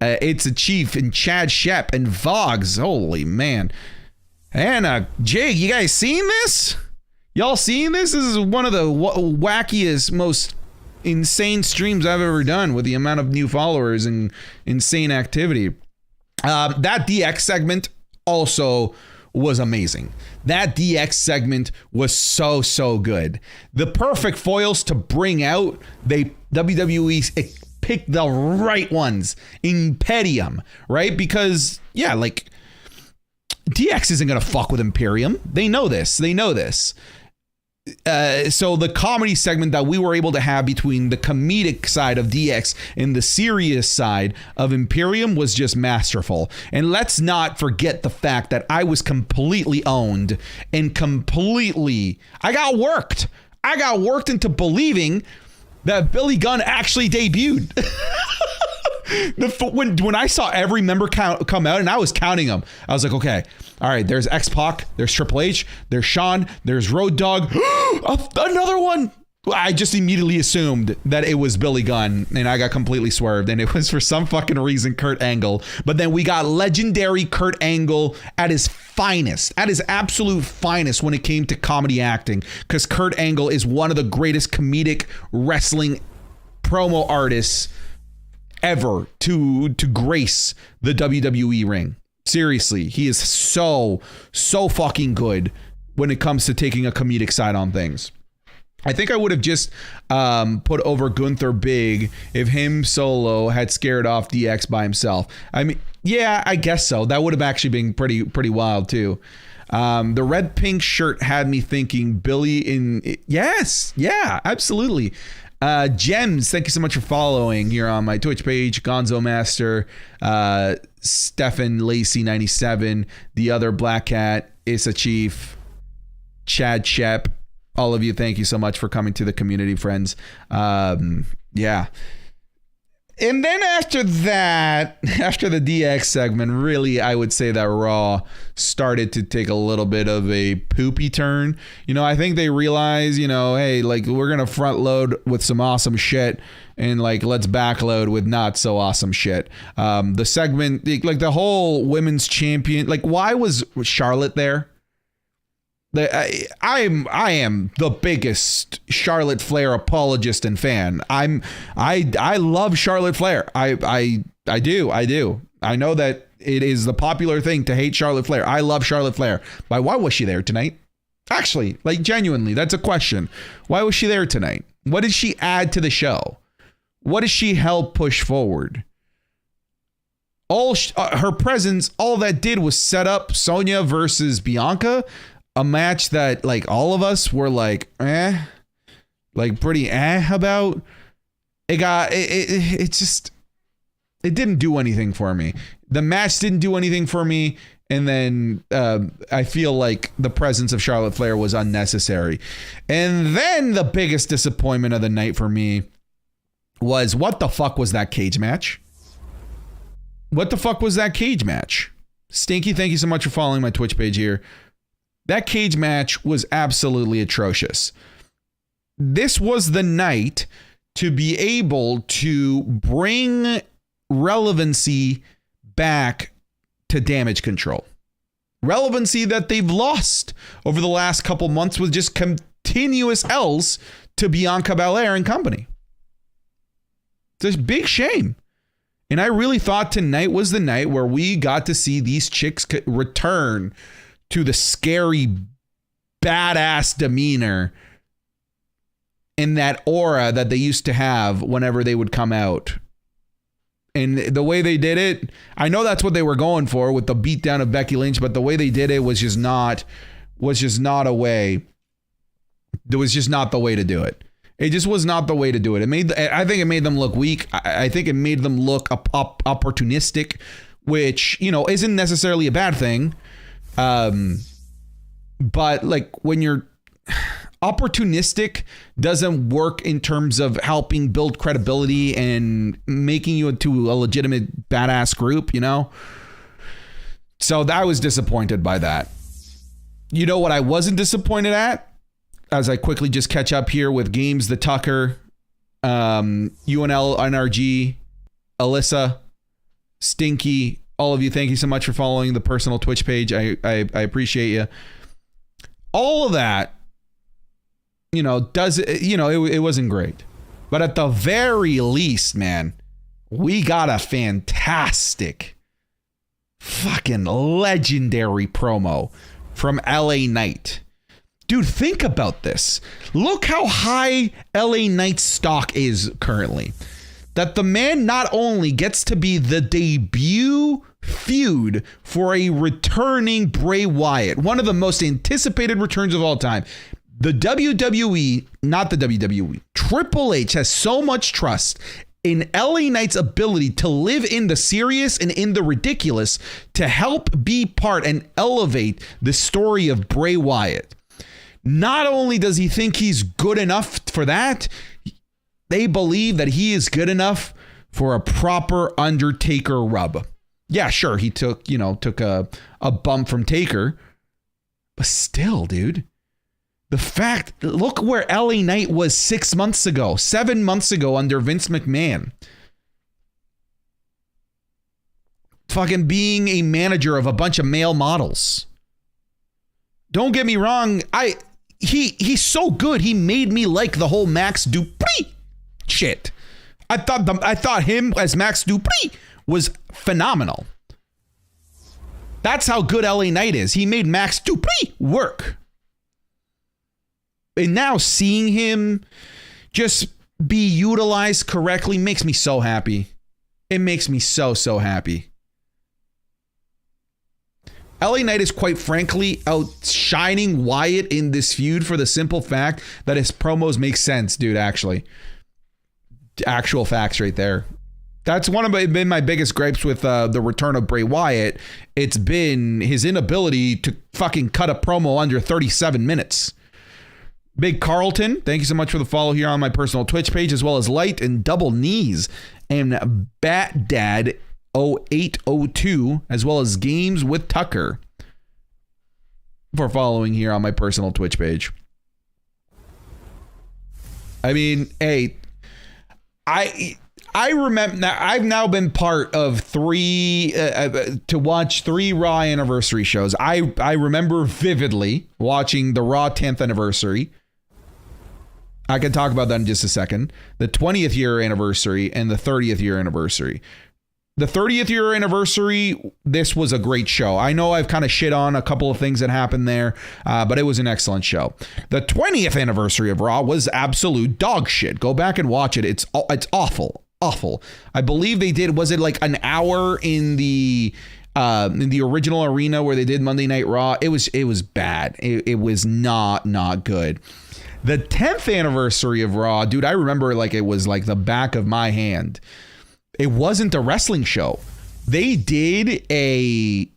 It's a Chief and Chad Shep and Vogs. Holy man. And Jake, you guys seen this? Y'all seen this? This is one of the wackiest, most insane streams I've ever done with the amount of new followers and insane activity. That DX segment also was amazing. That DX segment was so good. The perfect foils to bring out. WWE picked the right ones. Imperium, right? Because yeah, like DX isn't gonna fuck with Imperium. They know this. So the comedy segment that we were able to have between the comedic side of DX and the serious side of Imperium was just masterful. And let's not forget the fact that I was completely owned and I got worked into believing that Billy Gunn actually debuted. When I saw every member come out and I was counting them, I was like, okay, all right, there's X-Pac, there's Triple H, there's Shawn, there's Road Dogg, another one. I just immediately assumed that it was Billy Gunn, and I got completely swerved, and it was for some fucking reason Kurt Angle. But then we got legendary Kurt Angle at his finest, at his absolute finest when it came to comedy acting, because Kurt Angle is one of the greatest comedic wrestling promo artists ever to grace the WWE ring. Seriously, he is so fucking good when it comes to taking a comedic side on things. I think I would have just put over Gunther Big if him solo had scared off DX by himself. I mean, yeah, I guess so. That would have actually been pretty wild too. The red pink shirt had me thinking Billy in. Yes, yeah, absolutely. Gems, thank you so much for following here on my Twitch page. Gonzo Master, Stefan Lacey 97, the other Black Cat, Issa Chief, Chad Shep. All of you, thank you so much for coming to the community, friends. Yeah. And then after that, after the DX segment, really, I would say that Raw started to take a little bit of a poopy turn. You know, I think they realized, you know, hey, like, we're going to front load with some awesome shit and like, let's backload with not so awesome shit. The segment, like the whole women's champion, like, why was Charlotte there? I am the biggest Charlotte Flair apologist and fan. I love Charlotte Flair. I do. I know that it is the popular thing to hate Charlotte Flair. I love Charlotte Flair. But why was she there tonight? Actually, like genuinely, that's a question. Why was she there tonight? What did she add to the show? What does she help push forward? Her presence, all that did was set up Sonya versus Bianca, a match that like all of us were like, pretty about. It didn't do anything for me. The match didn't do anything for me. And then I feel like the presence of Charlotte Flair was unnecessary. And then the biggest disappointment of the night for me was, what the fuck was that cage match? What the fuck was that cage match? Stinky, thank you so much for following my Twitch page here. That cage match was absolutely atrocious. This was the night to be able to bring relevancy back to Damage Control. Relevancy that they've lost over the last couple months with just continuous L's to Bianca Belair and company. It's a big shame. And I really thought tonight was the night where we got to see these chicks return to the scary, badass demeanor and that aura that they used to have whenever they would come out. And the way they did it, I know that's what they were going for with the beatdown of Becky Lynch, but the way they did it was just not a way. It was just not the way to do it. It just was not the way to do it. I think it made them look weak. I think it made them look opportunistic, which, isn't necessarily a bad thing. But like when you're opportunistic doesn't work in terms of helping build credibility and making you into a legitimate badass group, So I was disappointed by that. You know what I wasn't disappointed at? As I quickly just catch up here with Games, the Tucker, UNL, NRG, Alyssa, Stinky, all of you, thank you so much for following the personal Twitch page. I appreciate you. All of that, it wasn't great. But at the very least, man, we got a fantastic, fucking legendary promo from LA Knight. Dude, think about this. Look how high LA Knight's stock is currently. That the man not only gets to be the debut feud for a returning Bray Wyatt, one of the most anticipated returns of all time. The WWE, not the WWE, Triple H has so much trust in LA Knight's ability to live in the serious and in the ridiculous to help be part and elevate the story of Bray Wyatt. Not only does he think he's good enough for that, they believe that he is good enough for a proper Undertaker rub. Yeah, sure, he took a bump from Taker, but still, dude, look where LA Knight was 7 months ago under Vince McMahon. Fucking being a manager of a bunch of male models. Don't get me wrong, he's so good. He made me like the whole Max Dupree shit. I thought him as Max Dupree was phenomenal. That's how good LA Knight is. He made Max Dupree work. And now seeing him just be utilized correctly makes me so happy. It makes me so happy. LA Knight is quite frankly outshining Wyatt in this feud for the simple fact that his promos make sense, dude, actually. Actual facts right there. That's been my biggest gripes with the return of Bray Wyatt. It's been his inability to fucking cut a promo under 37 minutes. Big Carlton, thank you so much for the follow here on my personal Twitch page, as well as Light and Double Knees and Bat Dad 0802, as well as Games with Tucker for following here on my personal Twitch page. I mean, hey, I remember I've now been part of to watch 3 Raw anniversary shows. I remember vividly watching the Raw 10th anniversary. I can talk about that in just a second. The 20th year anniversary and the 30th year anniversary. The 30th year anniversary, this was a great show. I know I've kind of shit on a couple of things that happened there, but it was an excellent show. The 20th anniversary of Raw was absolute dog shit. Go back and watch it. It's awful. Awful. I believe they did, was it like an hour in the original arena where they did Monday Night Raw? It was bad. It was not good. The 10th anniversary of Raw, dude, I remember like it was like the back of my hand. It wasn't a wrestling show. They did an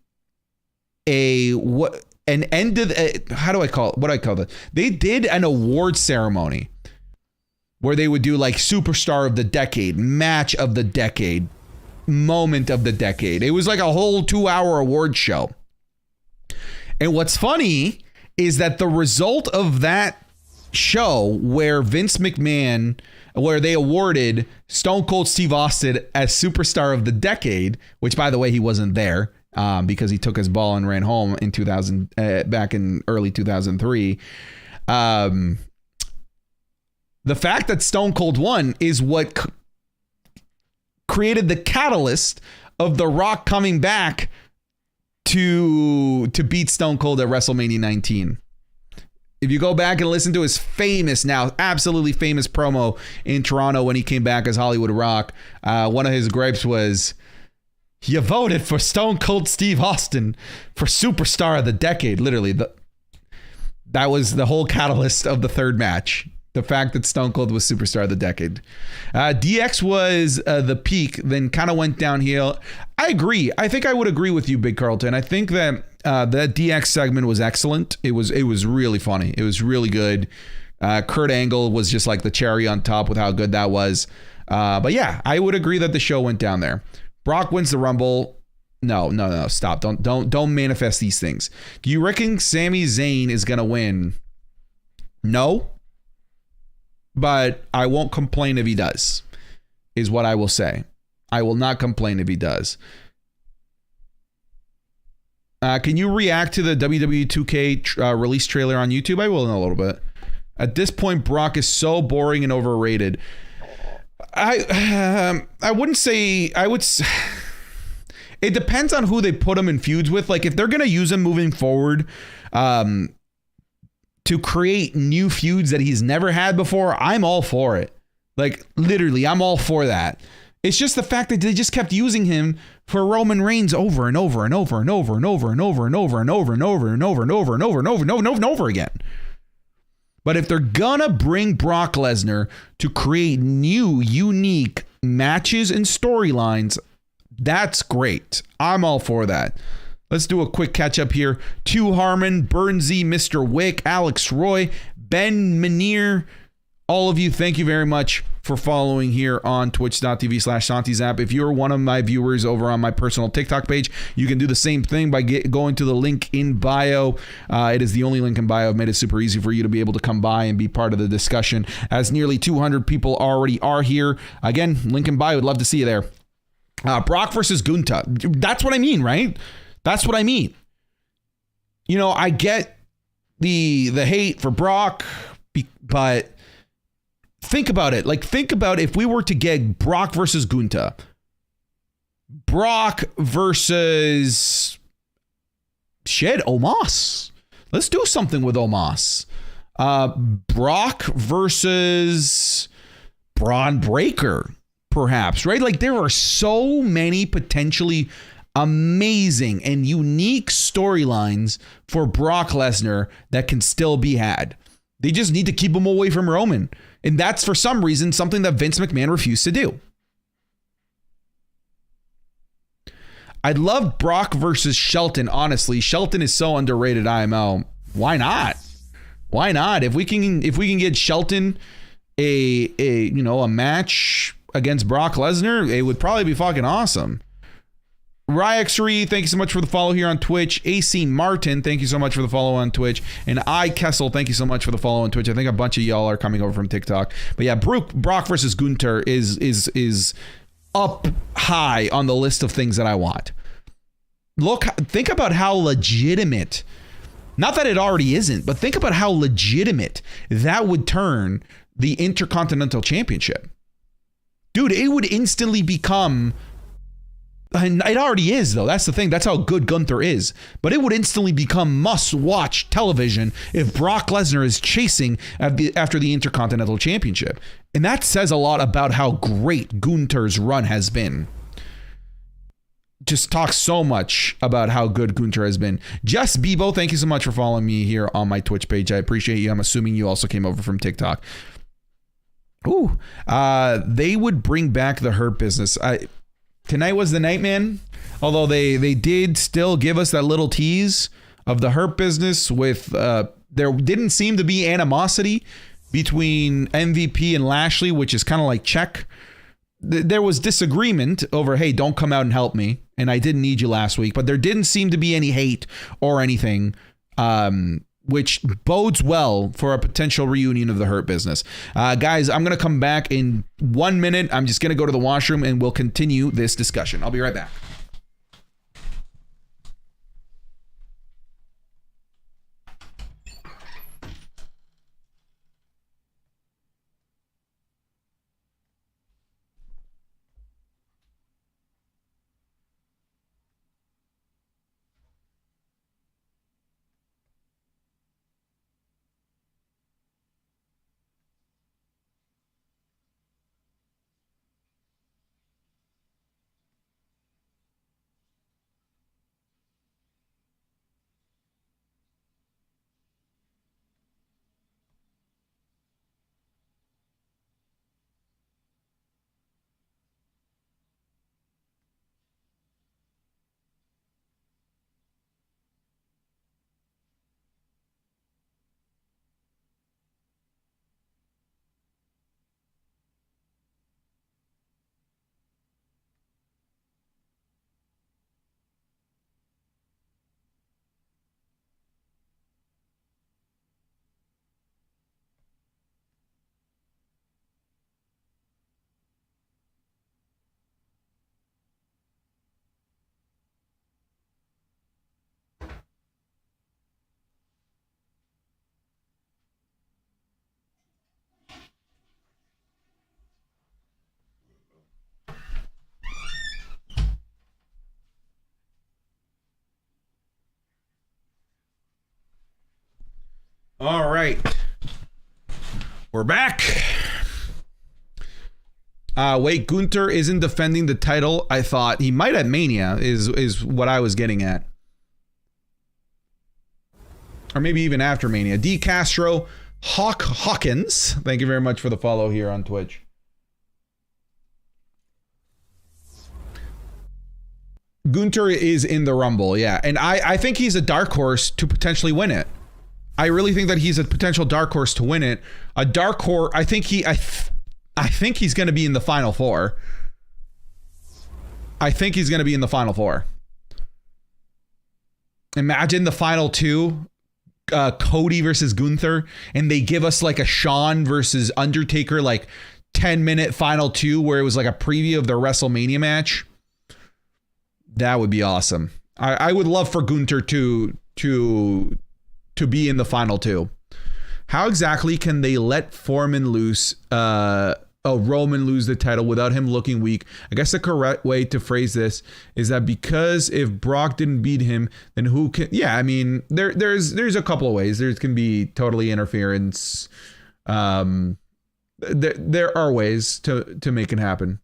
end of how do I call it? What do I call it? They did an award ceremony where they would do like superstar of the decade, match of the decade, moment of the decade. It was like a whole 2-hour award show. And what's funny is that the result of that show where they awarded Stone Cold Steve Austin as superstar of the decade, which by the way, he wasn't there because he took his ball and ran home in back in early 2003. The fact that Stone Cold won is what created the catalyst of The Rock coming back to beat Stone Cold at WrestleMania 19. If you go back and listen to his famous, now absolutely famous promo in Toronto when he came back as Hollywood Rock, one of his gripes was, you voted for Stone Cold Steve Austin for superstar of the decade. Literally, that was the whole catalyst of the third match. The fact that Stone Cold was superstar of the decade. DX was the peak, then kind of went downhill. I agree. I think I would agree with you, Big Carlton. I think that that DX segment was excellent. It was really funny. It was really good. Kurt Angle was just like the cherry on top with how good that was. But yeah, I would agree that the show went down there. Brock wins the Rumble. No, stop. Don't manifest these things. Do you reckon Sami Zayn is gonna win? No. But I won't complain if he does, is what I will say. I will not complain if he does. Can you react to the WWE 2K release trailer on YouTube? I will in a little bit. At this point, Brock is so boring and overrated. I wouldn't say... I would... It depends on who they put him in feuds with. Like, if they're going to use him moving forward... to create new feuds that he's never had before, I'm all for it. Like, literally, I'm all for that. It's just the fact that they just kept using him for Roman Reigns over and over and over and over and over and over and over and over and over and over and over and over and over and over and over again. But if they're gonna bring Brock Lesnar to create new, unique matches and storylines, that's great. I'm all for that. Let's do a quick catch up here. 2 Harmon, Burnsy, Mr. Wick, Alex Roy, Ben Manier. All of you, thank you very much for following here on twitch.tv/SantiZap. If you're one of my viewers over on my personal TikTok page, you can do the same thing by going to the link in bio. It is the only link in bio. I've made it super easy for you to be able to come by and be part of the discussion, as nearly 200 people already are here. Again, link in bio. Would love to see you there. Brock versus Gunther. That's what I mean, right? That's what I mean. You know, I get the hate for Brock, but think about it. Like, think about if we were to get Brock versus Gunther. Brock versus Omos. Let's do something with Omos. Brock versus Braun Breaker, perhaps, right? Like, there are so many potentially amazing and unique storylines for Brock Lesnar that can still be had. They just need to keep him away from Roman. And that's, for some reason, something that Vince McMahon refused to do. I'd love Brock versus Shelton, honestly. Shelton is so underrated, IMO. Why not? Why not? If we can get Shelton a match against Brock Lesnar, it would probably be fucking awesome. Ryx3, thank you so much for the follow here on Twitch. AC Martin, thank you so much for the follow on Twitch. And I Kessel, thank you so much for the follow on Twitch. I think a bunch of y'all are coming over from TikTok. But yeah, Brock versus Gunther is up high on the list of things that I want. Think about how legitimate, not that it already isn't, but think about how legitimate that would turn the Intercontinental Championship. Dude, it would instantly become, and it already is though, that's the thing, that's how good Gunther is, but it would instantly become must-watch television if Brock Lesnar is chasing after the Intercontinental Championship. And that says a lot about how great Gunther's run has been. Just talks so much about how good Gunther has been. Just Bebo, thank you so much for following me here on my Twitch page. I appreciate you. I'm assuming you also came over from TikTok. Ooh, they would bring back the Hurt Business. Tonight was the night, man. Although they did still give us that little tease of the Hurt Business with there didn't seem to be animosity between MVP and Lashley, which is kind of like check. There was disagreement over, hey, don't come out and help me, and I didn't need you last week, but there didn't seem to be any hate or anything, which bodes well for a potential reunion of the Hurt Business. Guys, I'm going to come back in 1 minute. I'm just going to go to the washroom, and we'll continue this discussion. I'll be right back. All right, we're back. Wait, Gunther isn't defending the title. I thought he might at Mania is what I was getting at, or maybe even after Mania. D Castro Hawkins, thank you very much for the follow here on Twitch. Gunther is in the Rumble, yeah, and I think he's a dark horse to potentially win it. I really think that he's a potential dark horse to win it. A dark horse. I think he's going to be in the Final Four. I think he's going to be in the Final Four. Imagine the final two, Cody versus Gunther, and they give us like a Shawn versus Undertaker, like 10-minute final two, where it was like a preview of their WrestleMania match. That would be awesome. I would love for Gunther to be in the final two. How exactly can they let Roman lose the title without him looking weak? I guess the correct way to phrase this is that because if Brock didn't beat him, then who can? Yeah, I mean, there's a couple of ways. There can be totally interference. There are ways to make it happen.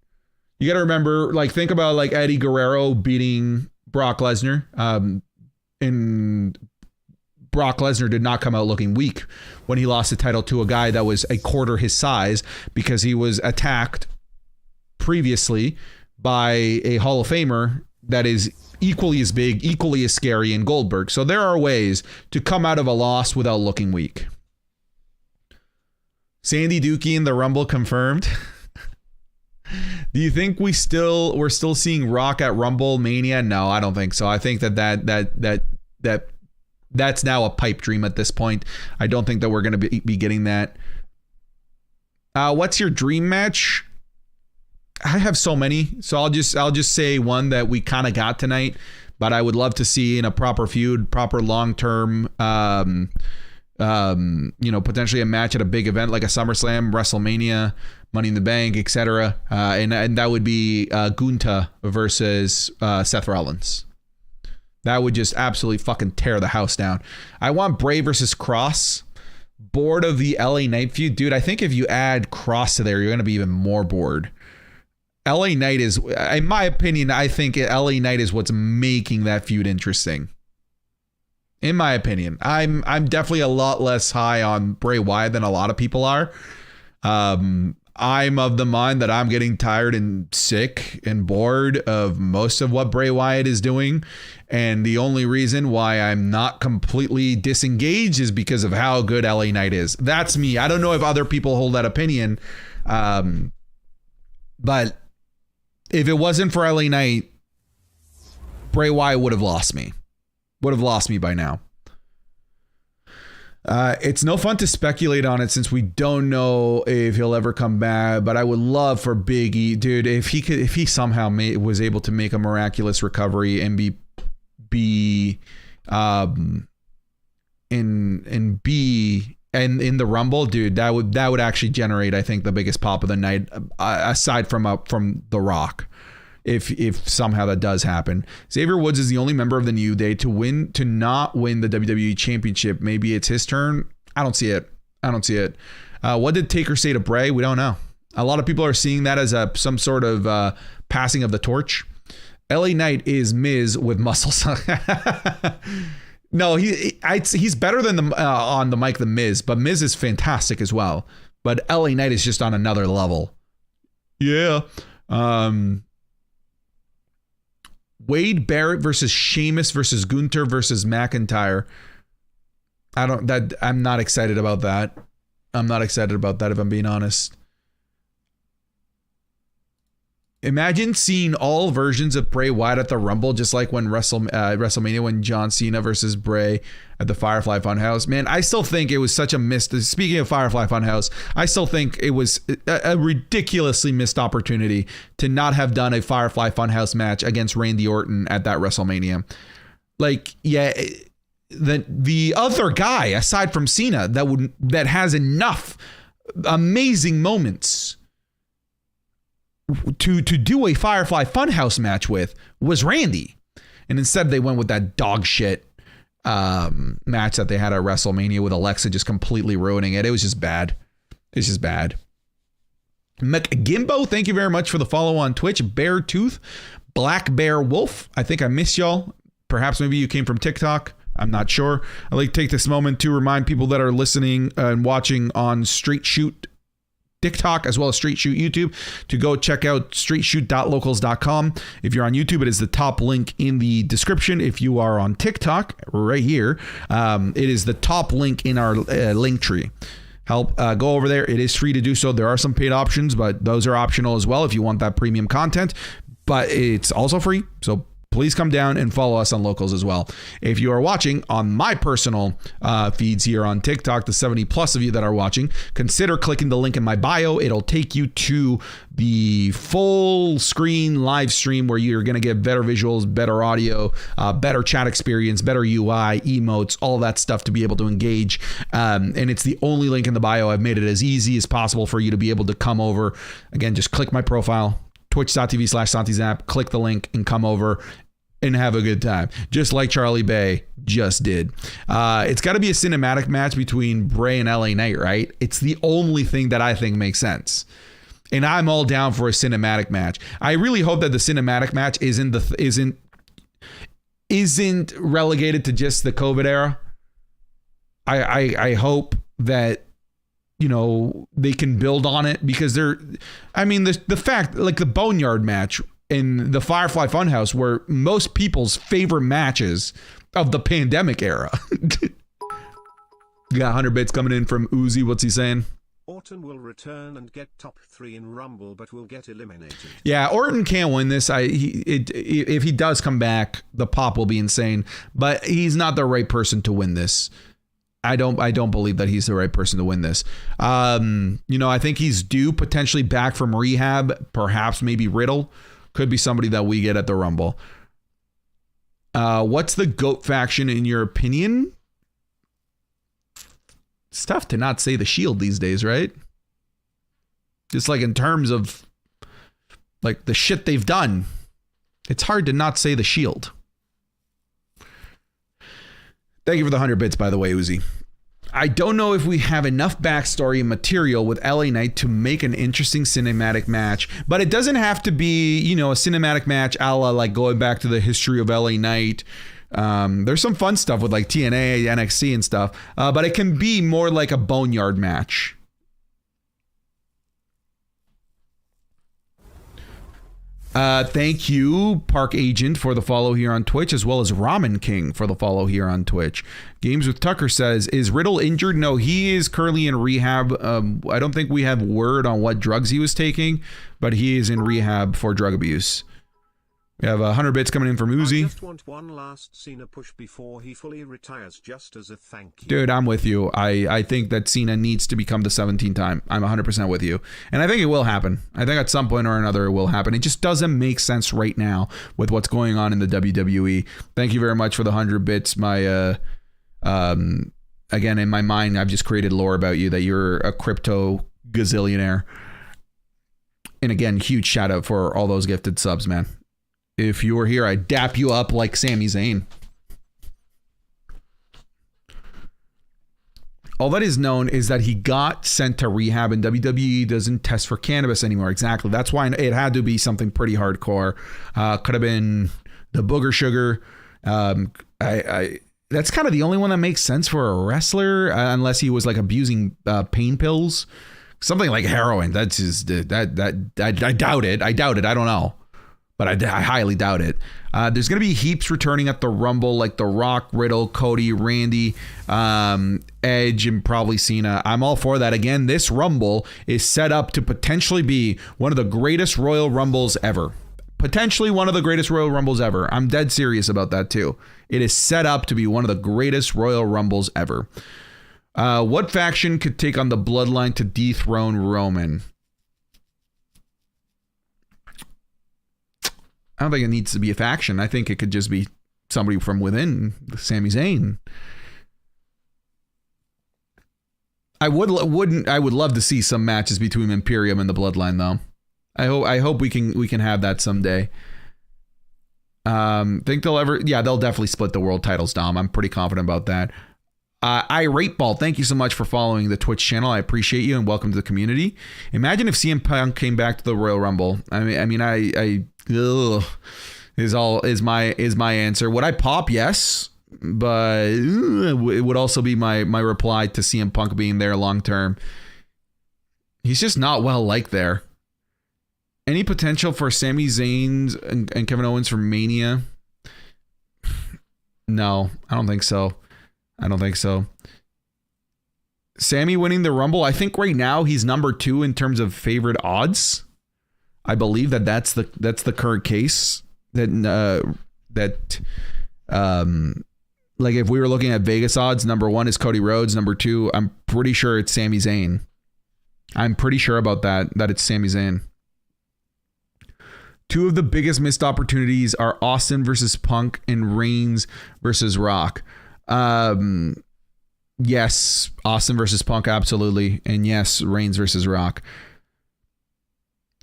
You got to remember, like, think about like Eddie Guerrero beating Brock Lesnar. And Brock Lesnar did not come out looking weak when he lost the title to a guy that was a quarter his size, because he was attacked previously by a Hall of Famer that is equally as big, equally as scary in Goldberg. So there are ways to come out of a loss without looking weak. Sandy Dookie in the Rumble confirmed. Do you think we're still seeing Rock at Rumble Mania? No, I don't think so. I think that's now a pipe dream at this point. I don't think that we're going to be getting that. What's your dream match? I have so many, so I'll just say one that we kind of got tonight, but I would love to see in a proper feud, proper long-term, potentially a match at a big event like a SummerSlam, WrestleMania, Money in the Bank, etc. And that would be Gunther versus Seth Rollins. That would just absolutely fucking tear the house down. I want Bray versus Cross. Bored of the LA Knight feud, dude. I think if you add Cross to there, you're gonna be even more bored. LA Knight is, in my opinion, I think LA Knight is what's making that feud interesting. In my opinion, I'm definitely a lot less high on Bray Wyatt than a lot of people are. I'm of the mind that I'm getting tired and sick and bored of most of what Bray Wyatt is doing. And the only reason why I'm not completely disengaged is because of how good LA Knight is. That's me. I don't know if other people hold that opinion. But if it wasn't for LA Knight, Bray Wyatt would have lost me. Would have lost me by now. It's no fun to speculate on it since we don't know if he'll ever come back, but I would love for Big E, dude, if he somehow was able to make a miraculous recovery and be in the Rumble, dude, that would actually generate, I think, the biggest pop of the night, aside from The Rock. If somehow that does happen. Xavier Woods is the only member of the New Day to not win the WWE Championship. Maybe it's his turn. I don't see it. What did Taker say to Bray? We don't know. A lot of people are seeing that as some sort of passing of the torch. LA Knight is Miz with muscles. No, he's better than on the mic than Miz, but Miz is fantastic as well. But LA Knight is just on another level. Yeah. Wade Barrett versus Sheamus versus Gunther versus McIntyre. I'm not excited about that. If I'm being honest. Imagine seeing all versions of Bray Wyatt at the Rumble, just like when WrestleMania, when John Cena versus Bray at the Firefly Funhouse. Man, I still think it was such a missed. Speaking of Firefly Funhouse, I still think it was a ridiculously missed opportunity to not have done a Firefly Funhouse match against Randy Orton at that WrestleMania. Like, yeah, the other guy aside from Cena that has enough amazing moments to do a Firefly Funhouse match with was Randy. And instead they went with that dog shit match that they had at WrestleMania with Alexa just completely ruining it. It was just bad. It's just bad. McGimbo, thank you very much for the follow on Twitch. Beartooth, Black Bear Wolf, I think I missed y'all. Perhaps maybe you came from TikTok. I'm not sure. I'd like to take this moment to remind people that are listening and watching on Straight Shoot TikTok as well as Street Shoot YouTube to go check out streetshoot.locals.com. If you're on YouTube, it is the top link in the description. If you are on TikTok, right here, it is the top link in our link tree. Go over there. It is free to do so. There are some paid options, but those are optional as well if you want that premium content. But it's also free, so please come down and follow us on Locals as well. If you are watching on my personal feeds here on TikTok, the 70 plus of you that are watching, consider clicking the link in my bio. It'll take you to the full screen live stream where you're going to get better visuals, better audio, better chat experience, better UI, emotes, all that stuff to be able to engage. And it's the only link in the bio. I've made it as easy as possible for you to be able to come over. Again, just click my profile, twitch.tv/SantiZap, click the link and come over and have a good time, just like Charlie Bay just did. It's got to be a cinematic match between Bray and LA Knight, right? It's the only thing that I think makes sense. And I'm all down for a cinematic match. I really hope that the cinematic match isn't relegated to just the COVID era. I hope that, you know, they can build on it because the fact, like the Boneyard match in the Firefly Funhouse were most people's favorite matches of the pandemic era. You got 100 bits coming in from Uzi. What's he saying? Orton will return and get top 3 in Rumble, but will get eliminated. Yeah, Orton can't win this. If he does come back, the pop will be insane. But he's not the right person to win this. I don't believe that he's the right person to win this. I think he's due potentially back from rehab. Perhaps maybe Riddle could be somebody that we get at the Rumble. What's the GOAT faction in your opinion? It's tough to not say the Shield these days, right? Just like in terms of like the shit they've done, it's hard to not say the Shield. Thank you for the 100 bits, by the way, Uzi. I don't know if we have enough backstory and material with LA Knight to make an interesting cinematic match, but it doesn't have to be, a cinematic match a la like going back to the history of LA Knight. There's some fun stuff with like TNA, NXT and stuff, but it can be more like a boneyard match. Thank you, Park Agent, for the follow here on Twitch, as well as Ramen King for the follow here on Twitch. Games with Tucker says, is Riddle injured? No, he is currently in rehab. I don't think we have word on what drugs he was taking, but he is in rehab for drug abuse. We have 100 bits coming in from Uzi. I just want one last Cena push before he fully retires, just as a thank you. Dude, I'm with you. I think that Cena needs to become the 17th time. I'm 100% with you. And I think it will happen. I think at some point or another it will happen. It just doesn't make sense right now with what's going on in the WWE. Thank you very much for the 100 bits. My again, in my mind, I've just created lore about you that you're a crypto gazillionaire. And again, huge shout out for all those gifted subs, man. If you were here, I'd dap you up like Sami Zayn. All that is known is that he got sent to rehab, and WWE doesn't test for cannabis anymore. Exactly. That's why it had to be something pretty hardcore. Could have been the booger sugar. That's kind of the only one that makes sense for a wrestler, unless he was like abusing pain pills. Something like heroin. That's just I doubt it. I don't know. But I highly doubt it. There's going to be heaps returning at the Rumble, like The Rock, Riddle, Cody, Randy, Edge, and probably Cena. I'm all for that. Again, this Rumble is set up to potentially be one of the greatest Royal Rumbles ever. Potentially one of the greatest Royal Rumbles ever. I'm dead serious about that too. It is set up to be one of the greatest Royal Rumbles ever. What faction could take on the Bloodline to dethrone Roman? I don't think it needs to be a faction. I think it could just be somebody from within, Sami Zayn. I would love to see some matches between Imperium and the Bloodline, though. I hope we can have that someday. Think they'll definitely split the world titles, Dom. I'm pretty confident about that. Irate Ball, thank you so much for following the Twitch channel. I appreciate you and welcome to the community. Imagine if CM Punk came back to the Royal Rumble. Is my answer. Would I pop? Yes, but it would also be my reply to CM Punk being there long term. He's just not well liked there. Any potential for Sami Zayn and Kevin Owens for Mania? No, I don't think so. Sammy winning the Rumble, I think right now he's number 2 in terms of favorite odds. I believe that's the current case. Like if we were looking at Vegas odds, number 1 is Cody Rhodes. Number 2, I'm pretty sure it's Sami Zayn. I'm pretty sure about that it's Sami Zayn. 2 of the biggest missed opportunities are Austin versus Punk and Reigns versus Rock. Yes, Austin versus Punk, absolutely. And yes, Reigns versus Rock.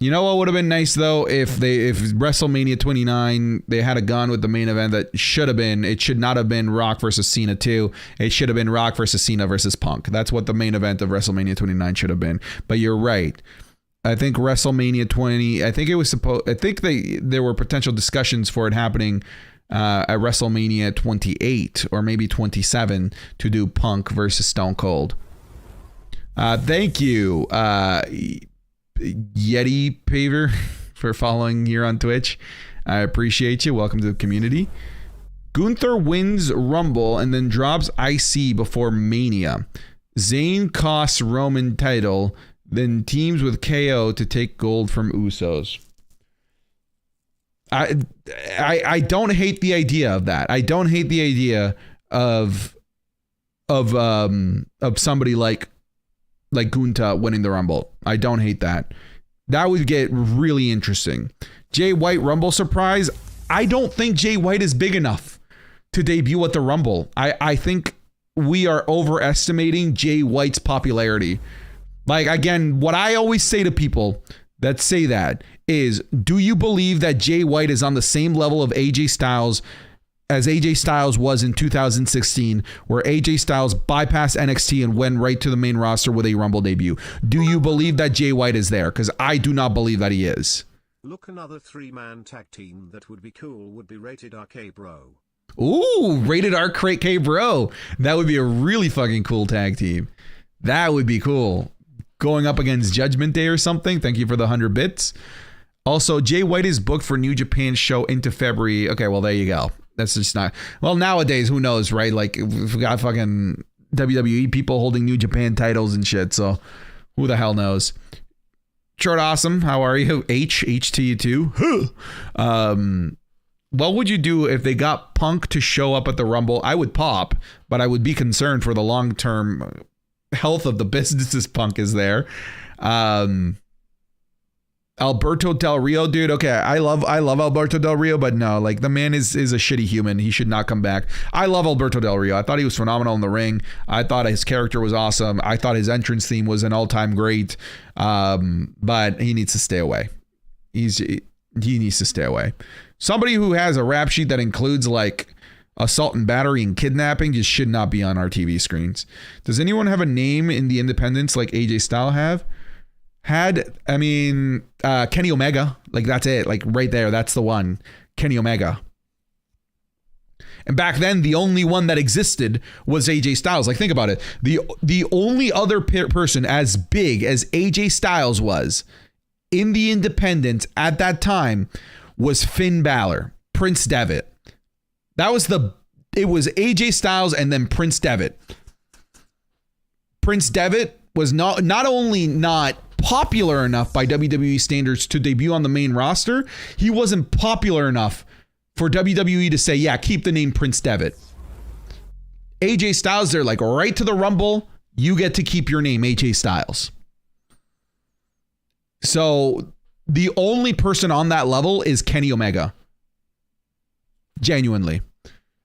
You know what would have been nice though if WrestleMania 29 they had a gun with the main event that it should not have been Rock versus Cena 2. It should have been Rock versus Cena versus Punk. That's what the main event of WrestleMania 29 should have been. But you're right. I think WrestleMania 20, there were potential discussions for it happening at WrestleMania 28 or maybe 27 to do Punk versus Stone Cold. Thank you, Yeti Paver, for following here on Twitch. I appreciate you. Welcome to the community. Gunther wins Rumble and then drops IC before Mania. Zayn costs Roman title, then teams with KO to take gold from Usos. I don't hate the idea of that. I don't hate the idea of somebody like Gunta winning the Rumble. I don't hate that. That would get really interesting. Jay White Rumble surprise. I don't think Jay White is big enough to debut at the Rumble. I think we are overestimating Jay White's popularity. Like, again, what I always say to people that say that is, do you believe that Jay White is on the same level of AJ Styles as AJ Styles was in 2016, where AJ Styles bypassed NXT and went right to the main roster with a Rumble debut? Do you believe that Jay White is there? Because I do not believe that he is. Look, another 3-man tag team that would be cool would be Rated RK Bro. Ooh, Rated RK Bro. That would be a really fucking cool tag team. That would be cool. Going up against Judgment Day or something. Thank you for the 100 bits. Also, Jay White is booked for New Japan show into February. Okay, well, there you go. That's just not... Well, nowadays, who knows, right? Like, we've got fucking WWE people holding New Japan titles and shit, so who the hell knows? Short Awesome, how are you? H to you too. What would you do if they got Punk to show up at the Rumble? I would pop, but I would be concerned for the long-term health of the business as Punk is there. Alberto Del Rio, dude. Okay, I love Alberto Del Rio, but no, like, the man is a shitty human. He should not come back. I love Alberto Del Rio. I thought he was phenomenal in the ring. I thought his character was awesome. I thought his entrance theme was an all-time great. But he needs to stay away. He needs to stay away. Somebody who has a rap sheet that includes like assault and battery and kidnapping just should not be on our TV screens. Does anyone have a name in the independents like AJ Styles had? I mean, Kenny Omega. Like, that's it. Like, right there. That's the one. Kenny Omega. And back then, the only one that existed was AJ Styles. Like, think about it. The only other person as big as AJ Styles was in the independents at that time was Finn Balor, Prince Devitt. It was AJ Styles and then Prince Devitt. Prince Devitt was not only not popular enough by WWE standards to debut on the main roster, he wasn't popular enough for WWE to say, yeah, keep the name Prince Devitt. AJ Styles, they're like, right to the Rumble, you get to keep your name, AJ Styles. So the only person on that level is Kenny Omega. Genuinely.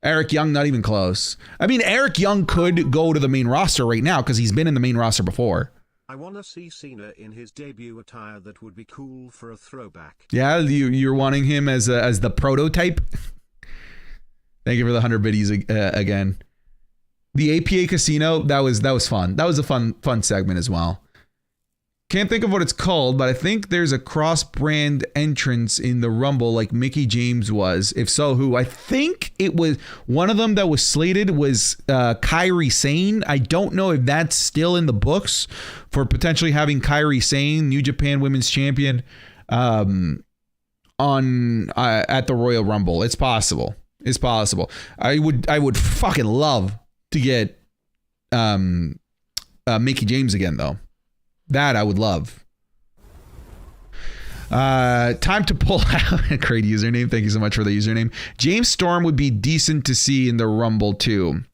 Eric Young, not even close. I mean, Eric Young could go to the main roster right now because he's been in the main roster before. I want to see Cena in his debut attire. That would be cool for a throwback. Yeah, you're wanting him as the prototype? Thank you for the 100 biddies again. The APA Casino, that was fun. That was a fun segment as well. Can't think of what it's called, but I think there's a cross-brand entrance in the Rumble like Mickey James was. If so, who? I think it was one of them that was slated was Kairi Sane. I don't know if that's still in the books for potentially having Kairi Sane, New Japan Women's Champion, on at the Royal Rumble. It's possible. It's possible. I would fucking love to get Mickey James again, though. That I would love. Time to pull out. Great username. Thank you so much for the username. James Storm would be decent to see in the Rumble too.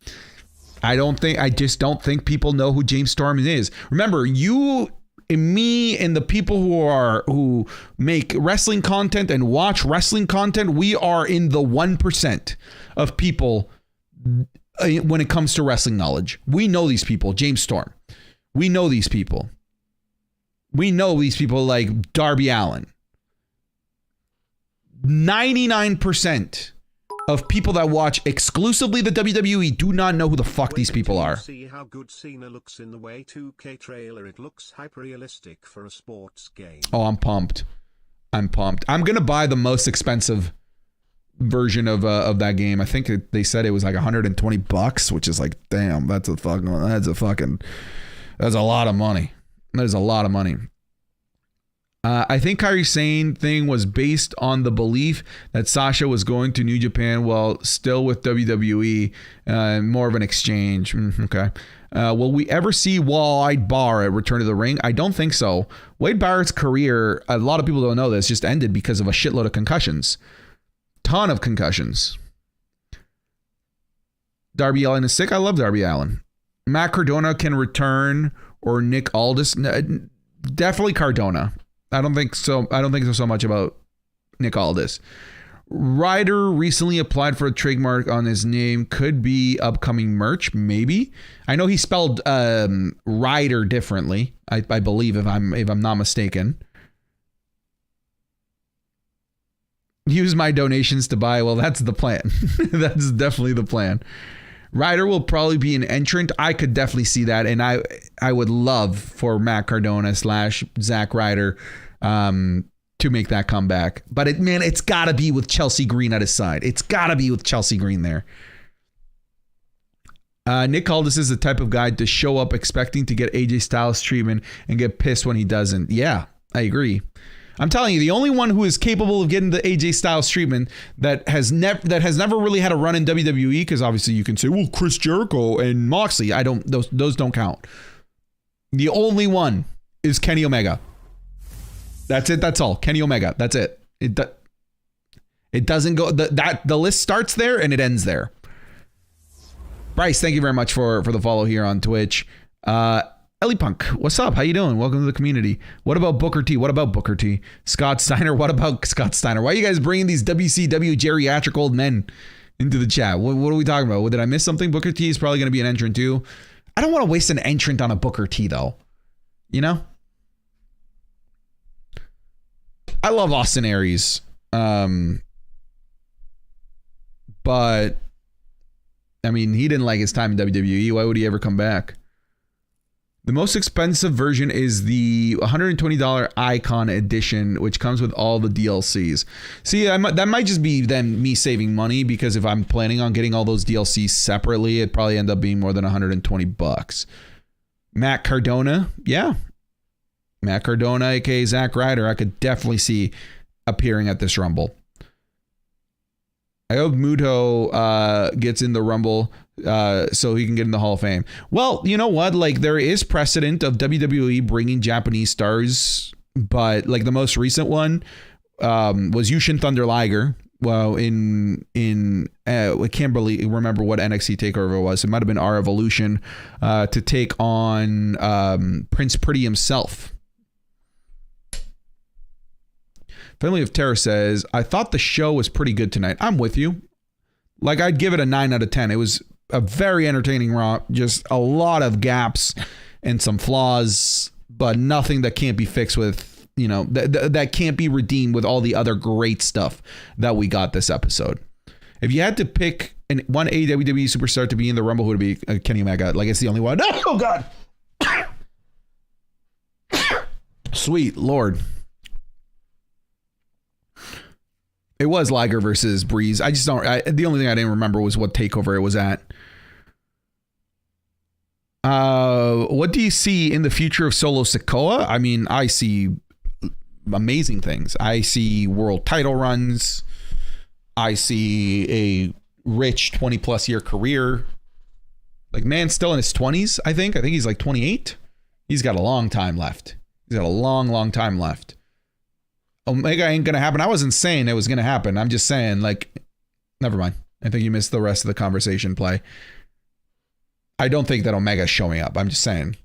I just don't think people know who James Storm is. Remember, you and me and the people who make wrestling content and watch wrestling content, we are in the 1% of people when it comes to wrestling knowledge. We know these people. James Storm. We know these people. We know these people like Darby Allin. 99% of people that watch exclusively the WWE do not know who the fuck these people are. See how good Cena looks in the Way 2K trailer. It looks hyper-realistic for a sports game. Oh, I'm pumped. I'm going to buy the most expensive version of that game. I think they said it was like $120, which is like, damn, that's a lot of money. There's a lot of money. I think Kairi Sane thing was based on the belief that Sasha was going to New Japan while still with WWE, more of an exchange. Okay. Will we ever see Wade Barrett return to the ring? I don't think so. Wade Barrett's career, a lot of people don't know this, just ended because of a shitload of concussions. Ton of concussions. Darby Allin is sick. I love Darby Allin. Matt Cardona can return, or Nick Aldis. Definitely Cardona. I don't think so much about Nick Aldis. Ryder recently applied for a trademark on his name. Could be upcoming merch, maybe. I know he spelled Ryder differently. I believe, if I'm not mistaken. Use my donations to buy. Well, that's the plan. That's definitely the plan. Ryder will probably be an entrant. I could definitely see that, and I would love for Matt Cardona / Zack Ryder to make that comeback. But it's got to be with Chelsea Green at his side. It's got to be with Chelsea Green there. Nick Aldis is the type of guy to show up expecting to get AJ Styles treatment and get pissed when he doesn't. Yeah, I agree. I'm telling you, the only one who is capable of getting the AJ Styles treatment that has never really had a run in WWE, because obviously you can say, well, Chris Jericho and Moxley. Those don't count. The only one is Kenny Omega. That's it. That's all. Kenny Omega. That's it. It doesn't go. The list starts there and it ends there. Bryce, thank you very much for the follow here on Twitch. Ellie Punk, what's up? How you doing? Welcome to the community. What about Booker T? Scott Steiner, what about Scott Steiner? Why are you guys bringing these WCW geriatric old men into the chat? What are we talking about? Did I miss something? Booker T is probably going to be an entrant too. I don't want to waste an entrant on a Booker T though. You know? I love Austin Aries. But I mean, he didn't like his time in WWE. Why would he ever come back? The most expensive version is the $120 Icon Edition, which comes with all the DLCs. See, that might just be then me saving money, because if I'm planning on getting all those DLCs separately, it'd probably end up being more than $120. Matt Cardona, yeah. Matt Cardona, aka Zack Ryder, I could definitely see appearing at this Rumble. I hope Muto gets in the Rumble so he can get in the Hall of Fame. Well, you know what? Like, there is precedent of WWE bringing Japanese stars, but like the most recent one was Yushin Thunder Liger. Well, I can't really remember what NXT takeover it was. It might have been our Evolution to take on Prince Pretty himself. Family of Terror says, I thought the show was pretty good tonight. I'm with you. Like, I'd give it a 9 out of 10. It was a very entertaining Raw. Just a lot of gaps and some flaws, but nothing that can't be fixed with, you know, that can't be redeemed with all the other great stuff that we got this episode. If you had to pick one WWE superstar to be in the Rumble, who would it be? Kenny Omega. Like, it's the only one. Oh, God. Sweet Lord. It was Liger versus Breeze. I just don't. The only thing I didn't remember was what takeover it was at. What do you see in the future of Solo Sikoa? I mean, I see amazing things. I see world title runs. I see a rich 20+ year career. Like, man's still in his 20s, I think. I think he's like 28. He's got a long time left. He's got a long time left. Omega ain't gonna happen. I wasn't saying it was gonna happen. I'm just saying, like, never mind. I think you missed the rest of the conversation play. I don't think that Omega's showing up. I'm just saying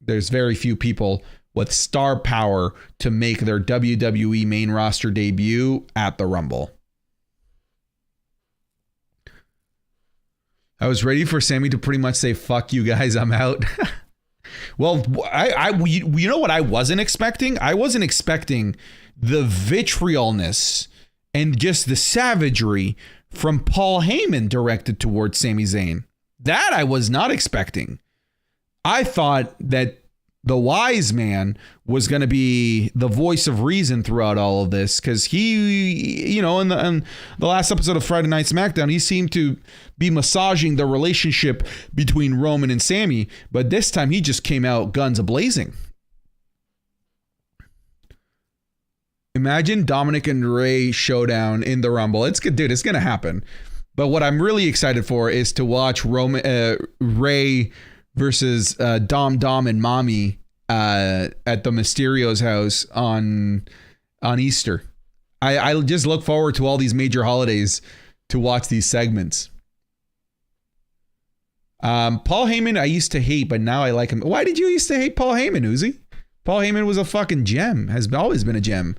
there's very few people with star power to make their WWE main roster debut at the Rumble. I was ready for Sammy to pretty much say, fuck you guys, I'm out. Well, you know what I wasn't expecting? I wasn't expecting the vitriolness and just the savagery from Paul Heyman directed towards Sami Zayn. That I was not expecting. I thought that the wise man was going to be the voice of reason throughout all of this, because he, you know, in the last episode of Friday Night SmackDown, he seemed to be massaging the relationship between Roman and Sami, but this time he just came out guns a-blazing. Imagine Dominic and Ray showdown in the Rumble. It's good, dude. It's going to happen. But what I'm really excited for is to watch Ray versus Dom and Mommy at the Mysterio's house on Easter. I just look forward to all these major holidays to watch these segments. Paul Heyman I used to hate, but now I like him. Why did you used to hate Paul Heyman, Uzi? Paul Heyman was a fucking gem. Has always been a gem.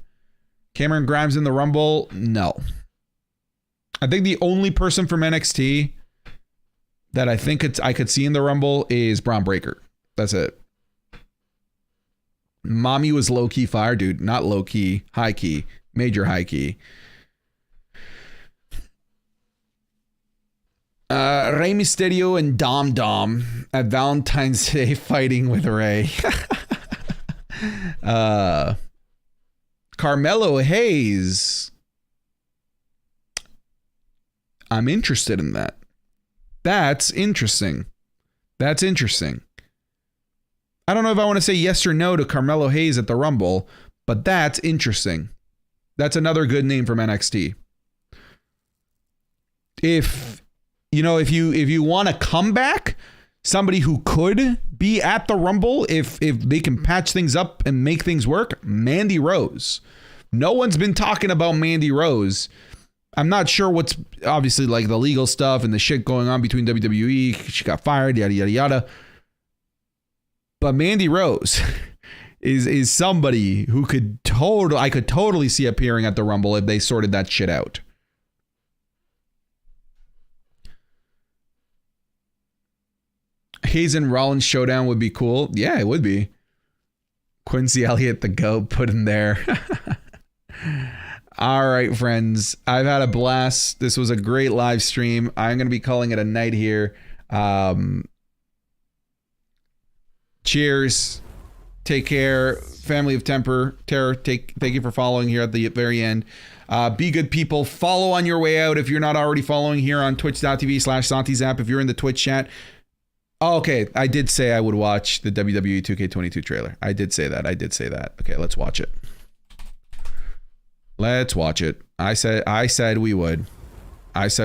Cameron Grimes in the Rumble? No. I think the only person from NXT that I think I could see in the Rumble is Braun Breaker. That's it. Mommy was low-key fire, dude. Not low-key. High-key. Major high-key. Rey Mysterio and Dom at Valentine's Day fighting with Rey. Carmelo Hayes. I'm interested in that. That's interesting. That's interesting. I don't know if I want to say yes or no to Carmelo Hayes at the Rumble, but that's interesting. That's another good name from NXT. If you want to come back, somebody who could be at the Rumble, if they can patch things up and make things work, Mandy Rose. No one's been talking about Mandy Rose. I'm not sure what's obviously like the legal stuff and the shit going on between WWE. She got fired, yada, yada, yada. But Mandy Rose is somebody who I could totally see appearing at the Rumble if they sorted that shit out. Hayes and Rollins showdown would be cool. Yeah, it would be. Quincy Elliott, the GOAT, put in there. All right, friends. I've had a blast. This was a great live stream. I'm going to be calling it a night here. Cheers. Take care. Family of Terror. Thank you for following here at the very end. Be good people. Follow on your way out if you're not already following here on twitch.tv/SantiZap. If you're in the Twitch chat. Oh, okay, I did say I would watch the WWE 2K22 trailer. I did say that. Okay, let's watch it. Let's watch it. I said we would. Let's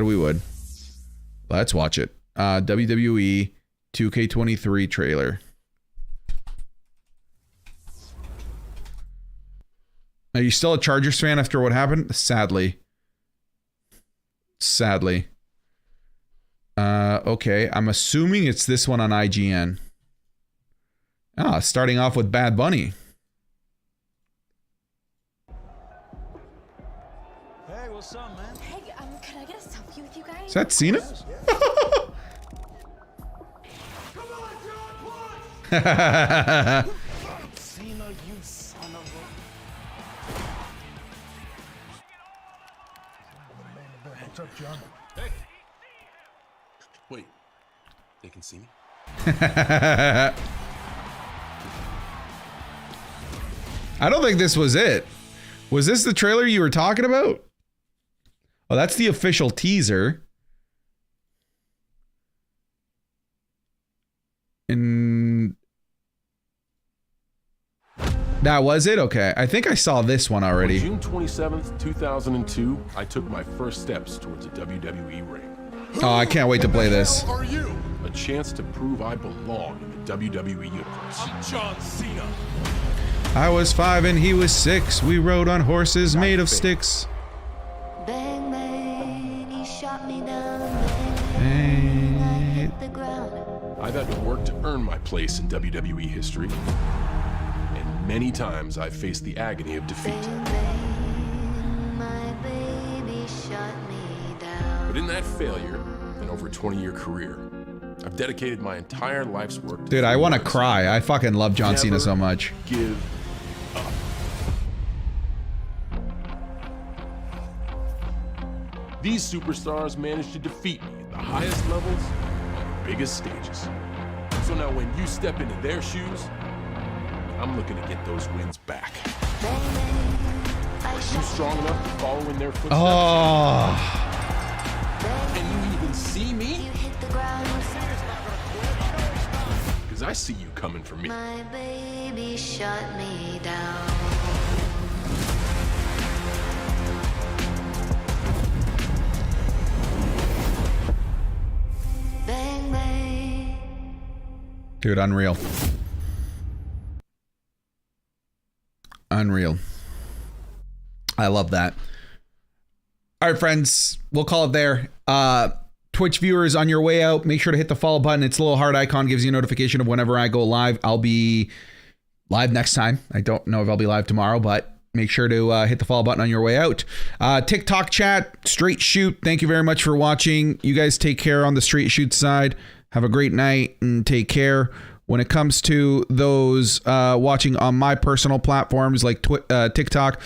watch it. WWE 2K23 trailer. Are you still a Chargers fan after what happened? Sadly. Okay, I'm assuming it's this one on IGN. Starting off with Bad Bunny. Hey, what's up, man? Hey, can I get a selfie with you guys? Is that Cena? Cena, you son of a... What's up, John? Hey. Wait, they can see me? I don't think this was it. Was this the trailer you were talking about? Oh, that's the official teaser. And that was it? Okay. I think I saw this one already. On June 27th, 2002, I took my first steps towards a WWE ring. Oh, I can't wait to play this. Who are you? A chance to prove I belong in the WWE universe. I'm John Cena. I was 5 and he was 6. We rode on horses made of sticks. Bang, bang, he shot me down. Bang, I hit the ground. I've had to work to earn my place in WWE history. And many times I've faced the agony of defeat. Bang, bang, my baby shot me down. But in that failure, and over a 20-year career, I've dedicated my entire life's work to... Dude, I want to cry. I fucking love John Cena so much. Give up. These superstars managed to defeat me at the highest levels on the biggest stages. So now when you step into their shoes, I'm looking to get those wins back. Are you strong enough to follow in their footsteps? Oh. Can you even see me? Because I see you coming for me. My baby shut me down. Bang, bang. Dude, unreal. Unreal. I love that. All right, friends, we'll call it there. Twitch viewers, on your way out, make sure to hit the follow button. It's a little heart icon, gives you a notification of whenever I go live. I'll be live next time. I don't know if I'll be live tomorrow, but make sure to hit the follow button on your way out. TikTok chat, Straight Shoot, thank you very much for watching. You guys take care on the Straight Shoot side. Have a great night and take care. When it comes to those watching on my personal platforms like TikTok,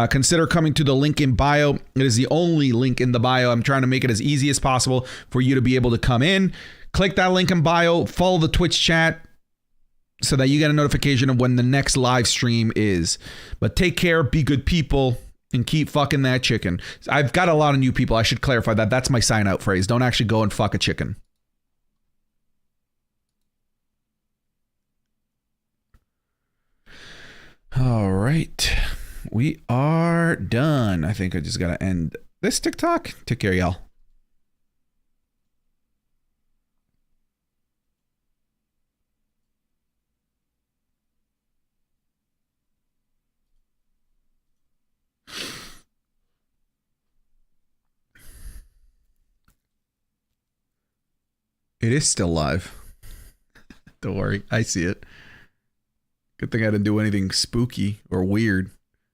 consider coming to the link in bio. It is the only link in the bio. I'm trying to make it as easy as possible for you to be able to come in. Click that link in bio, follow the Twitch chat so that you get a notification of when the next live stream is. But take care, be good people, and keep fucking that chicken. I've got a lot of new people. I should clarify that. That's my sign out phrase. Don't actually go and fuck a chicken. All right, we are done. I think I just got to end this TikTok. Take care, y'all. It is still live. Don't worry, I see it. Good thing I didn't do anything spooky or weird.